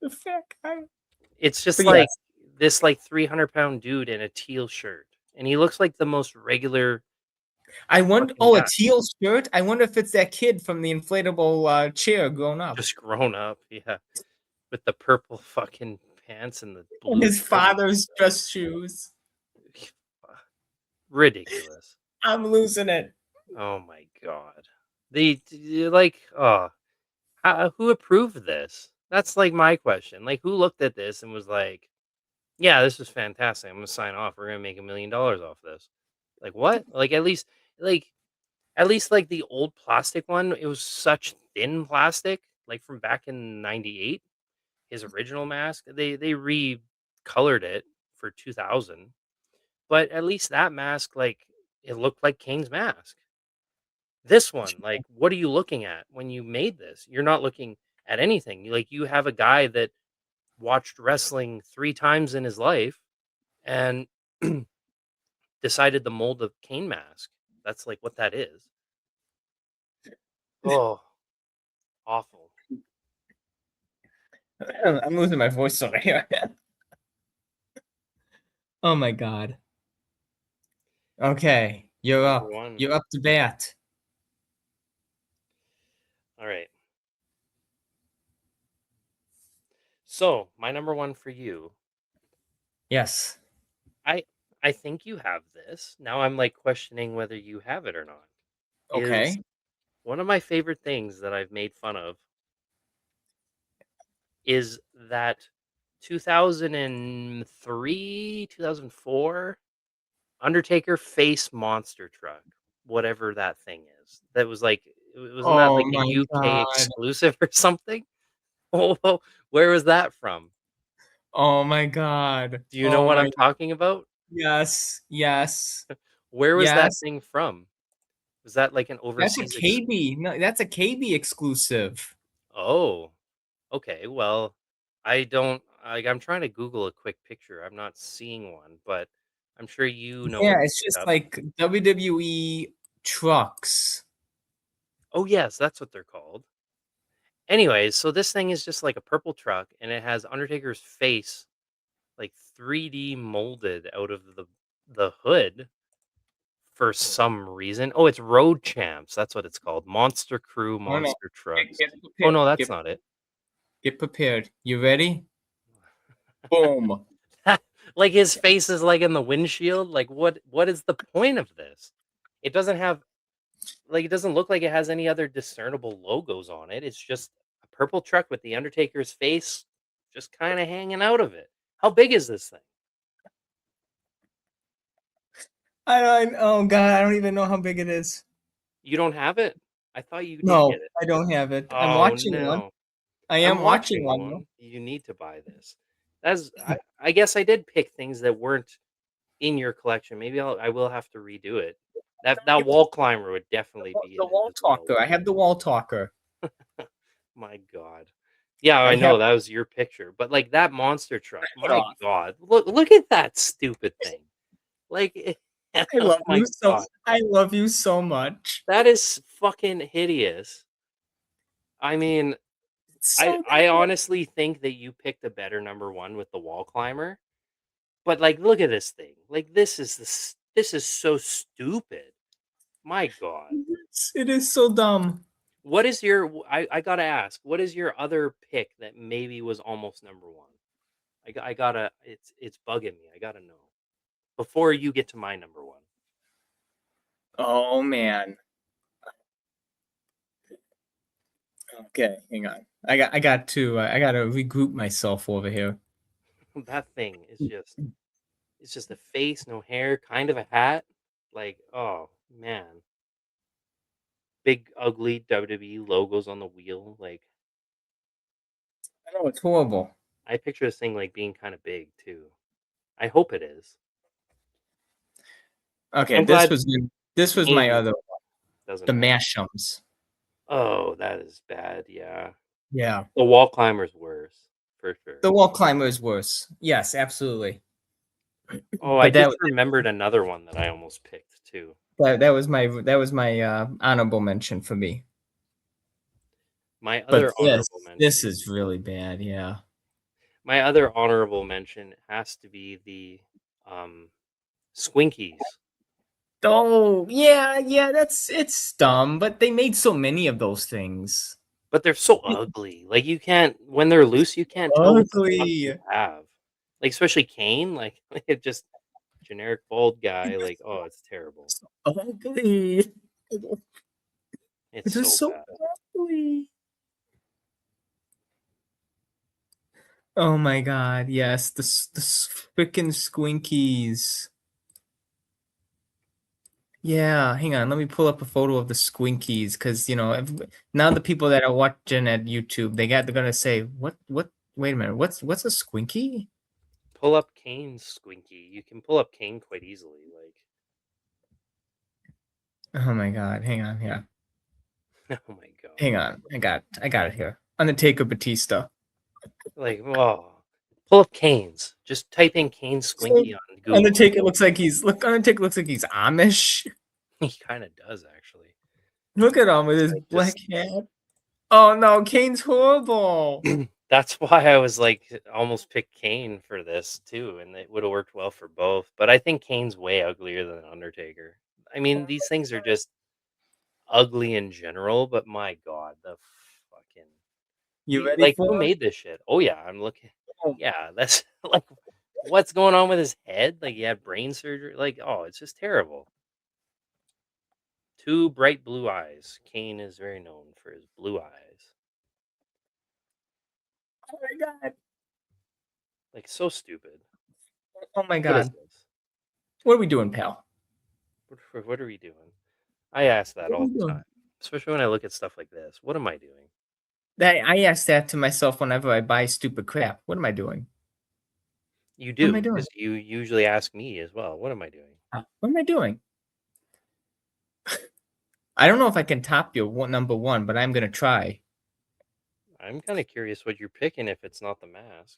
Speaker 1: the fat guy.
Speaker 2: It's just
Speaker 1: But
Speaker 2: like
Speaker 1: yes.
Speaker 2: this like 300-pound dude in a teal shirt, and he looks like the most regular
Speaker 1: I wonder.
Speaker 2: fucking
Speaker 1: Oh, a
Speaker 2: guy,
Speaker 1: teal shirt. I wonder if it's that kid from the inflatable chair grown up.
Speaker 2: just grown up, yeah, with the purple fucking pants and the
Speaker 1: And
Speaker 2: blue
Speaker 1: his
Speaker 2: shirt.
Speaker 1: father's dress shoes.
Speaker 2: Ridiculous.
Speaker 1: I'm losing it.
Speaker 2: Oh my god. Like, oh, who approved this? That's like my question. Like, who looked at this and was like, "Yeah, this is fantastic. I'm gonna sign off. We're gonna make $1 million off this." Like, what? Like, like, like the old plastic one, it was such thin plastic, like from back in '98. His original mask, they recolored it for 2000, but at least that mask, like, it looked like Kane's mask. This one, like, what are you looking at when you made this? You're not looking at anything. Like, you have a guy that watched wrestling 3 times in his life and decided to mold a Kane mask. That's, like, what that is. Oh, awful.
Speaker 1: I'm losing my voice over here. Oh my god. Okay, you're
Speaker 2: Number
Speaker 1: up.
Speaker 2: 1.
Speaker 1: You're up to bat.
Speaker 2: Alright. So, my number 1 for you,
Speaker 1: Yes.
Speaker 2: I I think you have this. Now I'm, like, questioning whether you have it or not, is
Speaker 1: Okay.
Speaker 2: one of my favorite things that I've made fun of is that 2003, 2004 Undertaker face monster truck, whatever that thing is. That was like, wasn't that
Speaker 1: Oh
Speaker 2: like a
Speaker 1: my
Speaker 2: UK
Speaker 1: god.
Speaker 2: exclusive or something? Oh, where was that from?
Speaker 1: Oh my god.
Speaker 2: Do you know
Speaker 1: Oh
Speaker 2: what
Speaker 1: my.
Speaker 2: I'm talking about?
Speaker 1: Yes. Yes.
Speaker 2: Where was that
Speaker 1: Yes.
Speaker 2: thing from? Was that like an
Speaker 1: That's a
Speaker 2: overseas
Speaker 1: KB. No, that's a KB exclusive.
Speaker 2: Oh, okay. Well, I don't like I'm trying to Google a quick picture. I'm not seeing one, but I'm sure you know
Speaker 1: Yeah,
Speaker 2: what to
Speaker 1: it's
Speaker 2: look
Speaker 1: just
Speaker 2: up.
Speaker 1: like WWE trucks.
Speaker 2: Oh, yes, that's what they're called. Anyways, so this thing is just like a purple truck and it has Undertaker's face like 3D molded out of the hood for some reason. Oh, it's Road Champs. That's what it's called. Monster Crew
Speaker 1: No, no.
Speaker 2: Monster Trucks.
Speaker 1: Get
Speaker 2: Oh
Speaker 1: prepared.
Speaker 2: no, that's not it.
Speaker 1: Get prepared. You ready? Boom.
Speaker 2: Like his face is like in the windshield. Like what is the point of this? It doesn't have like it doesn't look like it has any other discernible logos on it. It's just a purple truck with the Undertaker's face just kind of hanging out of it. How big is this thing?
Speaker 1: Oh god, I don't even know how big it is.
Speaker 2: You don't have it? I thought you did
Speaker 1: No,
Speaker 2: get it.
Speaker 1: I don't have it. I'm
Speaker 2: Oh
Speaker 1: watching one.
Speaker 2: no.
Speaker 1: I
Speaker 2: I'm
Speaker 1: am watching
Speaker 2: watching
Speaker 1: one though.
Speaker 2: one. You need to buy this. That's I guess I did pick things that weren't in your collection. Maybe I will have to redo it. That wall climber would definitely be
Speaker 1: The
Speaker 2: in it
Speaker 1: wall
Speaker 2: as well.
Speaker 1: talker. I have the wall talker.
Speaker 2: My god. Yeah,
Speaker 1: I
Speaker 2: I
Speaker 1: have
Speaker 2: know that was your picture, but like that monster truck,
Speaker 1: it
Speaker 2: my
Speaker 1: off.
Speaker 2: god. Look at that stupid thing. Like
Speaker 1: I
Speaker 2: oh
Speaker 1: love
Speaker 2: my
Speaker 1: you so.
Speaker 2: god.
Speaker 1: I love you so much.
Speaker 2: That is fucking hideous. I mean,
Speaker 1: It's
Speaker 2: I
Speaker 1: so
Speaker 2: I
Speaker 1: good.
Speaker 2: honestly think that you picked a better number 1 with the wall climber. But, like, look at this thing. Like, this is so stupid. My god.
Speaker 1: It is so dumb.
Speaker 2: What is your I gotta ask, what is your other pick that maybe was almost number 1? I gotta it's bugging me. I gotta know. Before you get to my number 1.
Speaker 1: Oh man. Okay, hang on. I got to regroup myself over here.
Speaker 2: That thing is just it's just a face, no hair, kind of a hat. Like, oh, man. Big, ugly WWE logos on the wheel. Like,
Speaker 1: I know it's horrible.
Speaker 2: I picture this thing, like, being kinda big too. I hope it is.
Speaker 1: Okay,
Speaker 2: I'm glad
Speaker 1: this was my
Speaker 2: Kane
Speaker 1: other
Speaker 2: doesn't
Speaker 1: the
Speaker 2: have.
Speaker 1: Mashums.
Speaker 2: Oh, that is bad, yeah.
Speaker 1: Yeah.
Speaker 2: The wall climber's worse, for sure.
Speaker 1: The wall climber is worse. Yes, absolutely.
Speaker 2: Oh, I
Speaker 1: But
Speaker 2: just remembered another one that I almost picked too.
Speaker 1: that was my honorable mention for me.
Speaker 2: My
Speaker 1: But
Speaker 2: other honorable mention,
Speaker 1: this is really bad. Yeah.
Speaker 2: My other honorable mention has to be the um Squinkies.
Speaker 1: Oh, yeah, yeah, it's dumb, but they made so many of those things.
Speaker 2: But they're so ugly. Like you can't when they're loose, you can't tell what the fuck you
Speaker 1: Ugly.
Speaker 2: have. Like especially Kane, like it just generic bald guy. Like oh, it's terrible.
Speaker 1: So ugly.
Speaker 2: It's
Speaker 1: It's just
Speaker 2: so
Speaker 1: so
Speaker 2: bad.
Speaker 1: ugly. Oh my god, yes, the freaking Squinkies. Yeah, hang on. Let me pull up a photo of the Squinkies because now the people that are watching at YouTube, they're gonna say, "What? Wait a minute. What's a Squinky?"
Speaker 2: Pull up Kane's Squinky. You can pull up Kane quite easily.
Speaker 1: Oh my god, hang on, yeah,
Speaker 2: Like oh my god.
Speaker 1: hang on. I got it here. Undertaker Batista.
Speaker 2: Like oh, pull up Kane's. Just type in Kane
Speaker 1: So
Speaker 2: Squinky on Google.
Speaker 1: Undertaker looks like he's Amish.
Speaker 2: He kind of does actually.
Speaker 1: Look at him with his
Speaker 2: Like
Speaker 1: black
Speaker 2: just
Speaker 1: hat. Oh no, Kane's horrible.
Speaker 2: that's why I was like almost pick Kane for this too, and it would have worked well for both. But I think Kane's way uglier than Undertaker. I mean, these things are just ugly in general, but my god, the fucking
Speaker 1: You ready
Speaker 2: like who
Speaker 1: for it?
Speaker 2: made this shit? Oh yeah, I'm looking.
Speaker 1: Oh,
Speaker 2: Yeah, that's like what's going on with his head? Like he had brain surgery. Like oh, it's just terrible. Two bright blue eyes. Kane is very known for his blue eyes.
Speaker 1: oh my god.
Speaker 2: Like so stupid.
Speaker 1: Oh my
Speaker 2: What is
Speaker 1: god.
Speaker 2: this?
Speaker 1: What are we doing, pal?
Speaker 2: What are we doing? I ask that
Speaker 1: What are
Speaker 2: all
Speaker 1: we
Speaker 2: the
Speaker 1: doing?
Speaker 2: time, especially when I look at stuff like this. What am I doing?
Speaker 1: I ask that to myself whenever I buy stupid crap. What am I doing?
Speaker 2: You
Speaker 1: What am I
Speaker 2: do,
Speaker 1: doing?
Speaker 2: because you usually ask me as well. What am I doing?
Speaker 1: What am I doing? I don't know if I can top your number one, but I'm gonna try.
Speaker 2: I'm kind of curious what you're picking if it's not the mask.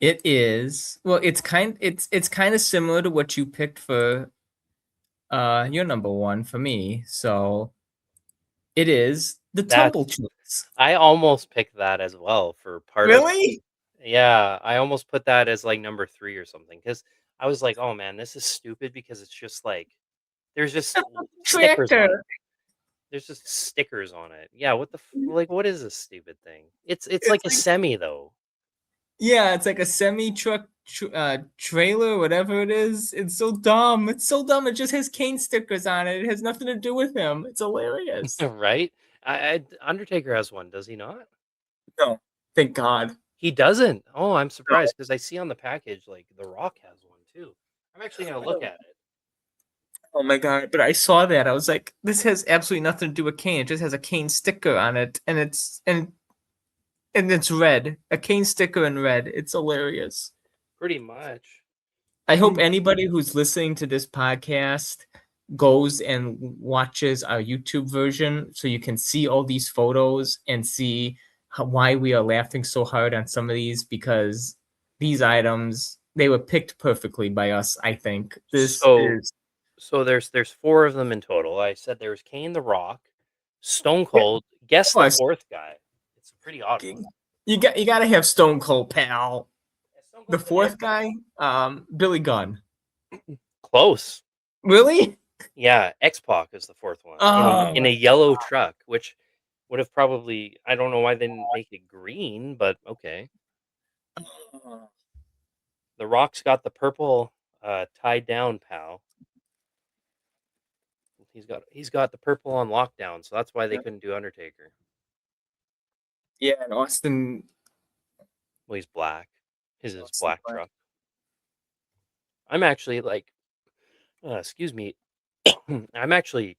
Speaker 1: It is well, it's kind of similar to what you picked for your number one for me. So it is the tumble
Speaker 2: That's
Speaker 1: chucks.
Speaker 2: I almost picked that as well for part of it.
Speaker 1: Really?
Speaker 2: Yeah, I almost put that as like number three or something because I was like, oh man, this is stupid because it's just like there's just stickers on it.
Speaker 1: Tractor.
Speaker 2: There's just stickers on it. Yeah, what the like? What is this stupid thing? It's like
Speaker 1: It's
Speaker 2: a
Speaker 1: like
Speaker 2: semi though.
Speaker 1: yeah, it's like a semi truck trailer, whatever it is. It's so dumb. It's so dumb. It just has cane stickers on it. It has nothing to do with him. It's hilarious.
Speaker 2: Right? Undertaker has one, does he not?
Speaker 1: No, thank God.
Speaker 2: He doesn't. Oh, I'm
Speaker 1: No.
Speaker 2: surprised because I see on the package like The Rock has one too. I'm actually gonna look at it.
Speaker 1: Oh my God. But I saw that. I was like, this has absolutely nothing to do with cane. It just has a cane sticker on it. And it's red. A cane sticker in red. It's hilarious.
Speaker 2: Pretty much.
Speaker 1: I hope anybody who's listening to this podcast goes and watches our YouTube version so you can see all these photos and see why we are laughing so hard on some of these because these items they were picked perfectly by us, I think. This
Speaker 2: So
Speaker 1: is
Speaker 2: there's four of them in total. I said there's Kane the Rock, Stone
Speaker 1: yeah,
Speaker 2: Cold. Guess
Speaker 1: of
Speaker 2: the
Speaker 1: course.
Speaker 2: fourth guy. It's a pretty odd one.
Speaker 1: You gotta have Stone Cold Pal.
Speaker 2: Yeah, Stone
Speaker 1: The
Speaker 2: Cold's the next
Speaker 1: fourth guy, Billy Gunn.
Speaker 2: close.
Speaker 1: Really?
Speaker 2: Yeah, X-Pac is the fourth one
Speaker 1: Oh
Speaker 2: in
Speaker 1: my
Speaker 2: a yellow truck, which would have probably I don't know why they didn't make it green, but okay.
Speaker 1: God.
Speaker 2: The Rock's got the purple tied down, pal. He's got the purple on lockdown, so that's why they couldn't do Undertaker.
Speaker 1: Yeah, and
Speaker 2: Well, he's black. His is
Speaker 1: Austin
Speaker 2: black truck. I'm actually like, excuse me, I'm actually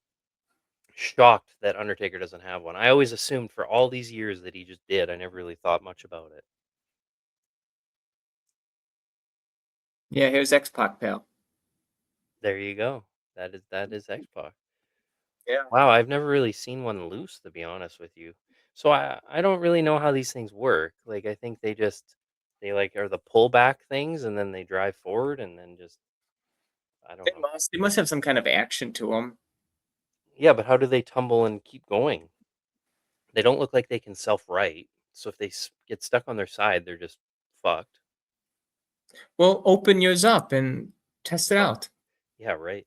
Speaker 2: shocked that Undertaker doesn't have one. I always assumed for all these years that he just did. I never really thought much about it.
Speaker 1: Yeah, here's X-Pac, pal.
Speaker 2: There you go. That is X-Pac.
Speaker 1: Yeah.
Speaker 2: Wow, I've never really seen one loose, to be honest with you. So I don't really know how these things work. Like I think they like are the pullback things, and then they drive forward, and then just I don't
Speaker 1: They
Speaker 2: know.
Speaker 1: must. They must have some kind of action to them.
Speaker 2: Yeah, but how do they tumble and keep going? They don't look like they can self right. So if they get stuck on their side, they're just fucked.
Speaker 1: Well, open yours up and test it
Speaker 2: Oh,
Speaker 1: out.
Speaker 2: yeah, right.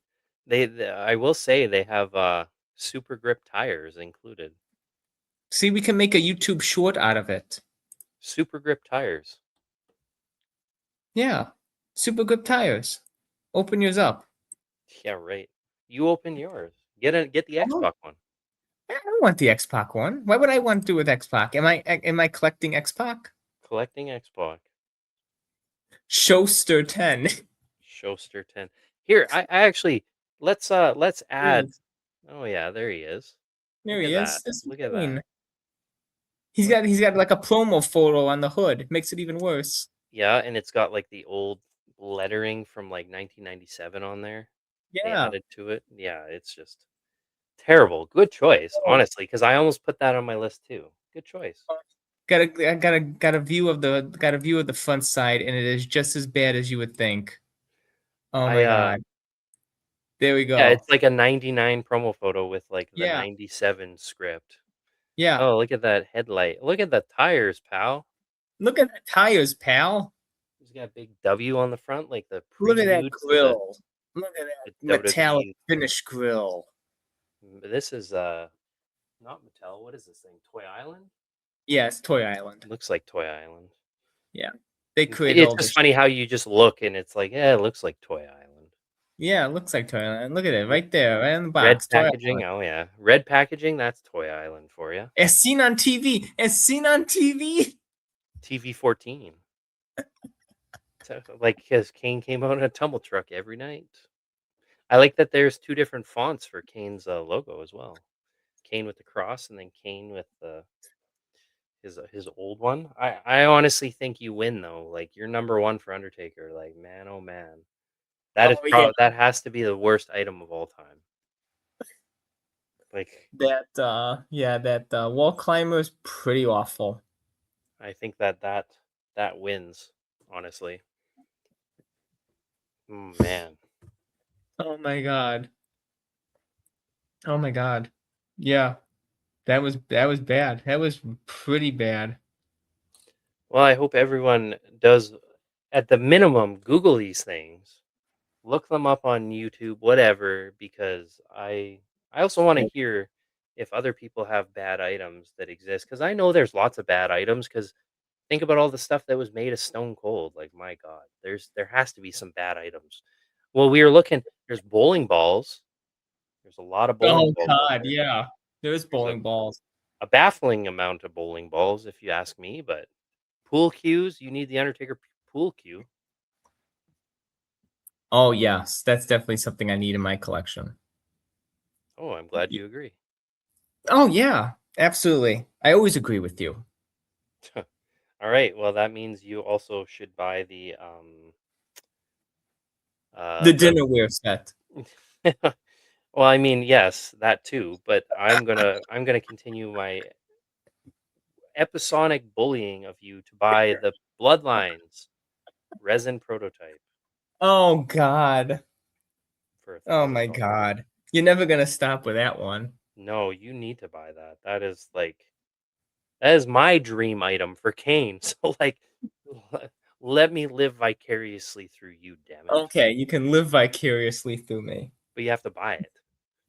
Speaker 2: I will say they have super grip tires included.
Speaker 1: See, we can make a YouTube short out of it.
Speaker 2: Super grip tires.
Speaker 1: Yeah. Super grip tires. Open yours up.
Speaker 2: Yeah, right. You open yours. Get the
Speaker 1: Oh,
Speaker 2: Xbox one.
Speaker 1: I don't want the X-Pac one. Why would I want to do with X-Pac? Am I collecting X-Pac?
Speaker 2: Collecting Xbox.
Speaker 1: Showster 10.
Speaker 2: Showster 10. Here, I actually let's add.
Speaker 1: Please.
Speaker 2: Oh yeah, there he is.
Speaker 1: There
Speaker 2: Look
Speaker 1: he
Speaker 2: at
Speaker 1: is.
Speaker 2: that.
Speaker 1: That's
Speaker 2: Look at that.
Speaker 1: mean. He's
Speaker 2: Look.
Speaker 1: got he's got like a promo photo on the hood. Makes it even worse.
Speaker 2: Yeah, and it's got like the old lettering from like 1997 on there. They
Speaker 1: Yeah.
Speaker 2: added to it. Yeah, it's just terrible. Good choice,
Speaker 1: Oh,
Speaker 2: honestly, because I almost put that on my list too. Good choice.
Speaker 1: got a view of the front side, and it is just as bad as you would think. Oh
Speaker 2: I
Speaker 1: my god. There we
Speaker 2: Yeah,
Speaker 1: go.
Speaker 2: it's like a 99 promo photo with like the
Speaker 1: Yeah.
Speaker 2: 97 script.
Speaker 1: Yeah.
Speaker 2: Oh, look at that headlight. Look at the tires, pal.
Speaker 1: Look at the tires, pal.
Speaker 2: He's got a big W on the front, like the
Speaker 1: Look at that
Speaker 2: prelude to
Speaker 1: grill. Look at that
Speaker 2: the
Speaker 1: metallic
Speaker 2: WWE.
Speaker 1: finish grill.
Speaker 2: This is not Mattel. What is this thing? Toy Island?
Speaker 1: Yes, Toy Island.
Speaker 2: Looks like Toy Island.
Speaker 1: Yeah. They created
Speaker 2: It's
Speaker 1: all
Speaker 2: just
Speaker 1: this.
Speaker 2: funny how you just look and it's like, yeah, it looks like Toy Island.
Speaker 1: Yeah, it looks like Toy Island. Look at it
Speaker 2: R-
Speaker 1: right there, right in the
Speaker 2: Red
Speaker 1: box. Toy
Speaker 2: packaging.
Speaker 1: Island.
Speaker 2: Oh yeah, red packaging. That's Toy Island for you.
Speaker 1: As seen on TV. As seen on TV.
Speaker 2: TV 14. So, like, because Kane came out in a tumble truck every night. I like that there's two different fonts for Kane's logo as well. Kane with the cross, and then Kane with his old one. I honestly think you win though. Like you're number one for Undertaker. Like man, oh man,
Speaker 1: Oh yeah.
Speaker 2: that has to be the worst item of all time. Like
Speaker 1: That wall climber is pretty awful.
Speaker 2: I think that wins. Honestly, man.
Speaker 1: Oh my god. Oh my god. Yeah. That was bad. That was pretty bad.
Speaker 2: Well, I hope everyone does at the minimum Google these things, look them up on YouTube, whatever, because I also want to hear if other people have bad items that exist because I know there's lots of bad items because think about all the stuff that was made of stone cold. Like my god, there has to be some bad items. Well, we were looking there's bowling balls. There's a lot of bowling
Speaker 1: Oh
Speaker 2: balls out
Speaker 1: god,
Speaker 2: there.
Speaker 1: yeah. There's
Speaker 2: There's
Speaker 1: bowling balls.
Speaker 2: a baffling amount of bowling balls if you ask me, but pool cues, you need the Undertaker pool cue.
Speaker 1: Oh yes, that's definitely something I need in my collection.
Speaker 2: Oh, I'm glad you agree.
Speaker 1: Oh yeah, absolutely. I always agree with you.
Speaker 2: All right. Well, that means you also should buy
Speaker 1: The
Speaker 2: the
Speaker 1: dinnerware set.
Speaker 2: well, I mean, yes, that too, but I'm gonna continue my episonic bullying of you to buy the Bloodlines resin prototype
Speaker 1: Oh god.
Speaker 2: for
Speaker 1: Oh my
Speaker 2: $1,000.
Speaker 1: god. You're never gonna stop with that one.
Speaker 2: No, you need to buy that. That is my dream item for Kane. So like let me live vicariously through you, damn it.
Speaker 1: Okay, you can live vicariously through me.
Speaker 2: But you have to buy it.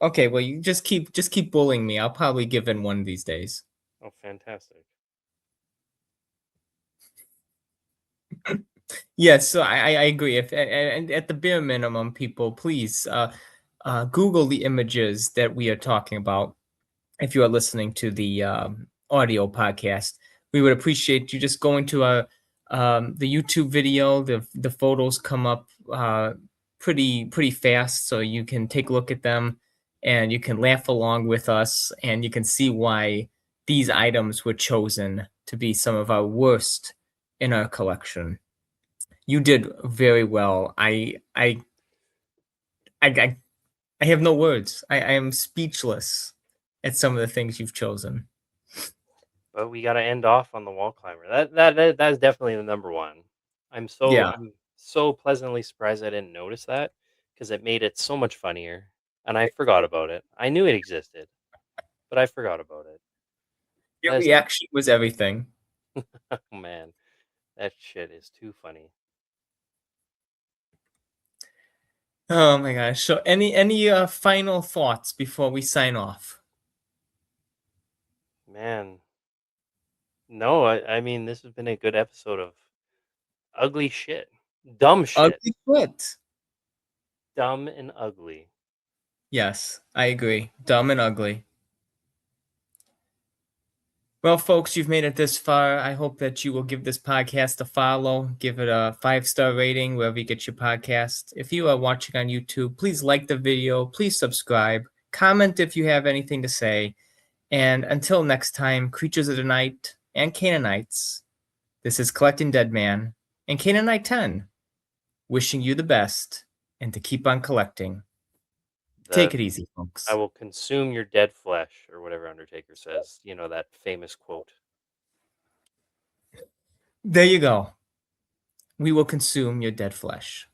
Speaker 1: Okay, well you just keep bullying me. I'll probably give in one of these days.
Speaker 2: Oh, fantastic.
Speaker 1: Yes, so I agree. If and at the bare minimum, people, please Google the images that we are talking about. If you are listening to the audio podcast, we would appreciate you just going to the YouTube video. The photos come up pretty fast, so you can take a look at them and you can laugh along with us, and you can see why these items were chosen to be some of our worst in our collection. You did very well. I I have no words. I am speechless at some of the things you've chosen.
Speaker 2: But we gotta end off on the wall climber. That is definitely the number one.
Speaker 1: Yeah.
Speaker 2: I'm so pleasantly surprised I didn't notice that because it made it so much funnier, and I forgot about it. I knew it existed, but I forgot about it.
Speaker 1: Your
Speaker 2: That's
Speaker 1: reaction was everything.
Speaker 2: oh man, That shit is too funny.
Speaker 1: Oh my gosh. So any final thoughts before we sign off?
Speaker 2: Man. No, I mean, this has been a good episode of ugly shit. Dumb shit.
Speaker 1: Ugly quit.
Speaker 2: Dumb and ugly.
Speaker 1: Yes, I agree. Dumb and ugly. Well, folks, you've made it this far. I hope that you will give this podcast a follow, give it a 5-star rating wherever you get your podcast. If you are watching on YouTube, please like the video, please subscribe, comment if you have anything to say. And until next time, creatures of the night and Canaanites, this is Collecting Deadman and Canaanite 10, wishing you the best and to keep on collecting.
Speaker 2: The
Speaker 1: Take it easy, folks.
Speaker 2: I will consume your dead flesh, or whatever Undertaker says. You know, that famous quote.
Speaker 1: There you go. We will consume your dead flesh.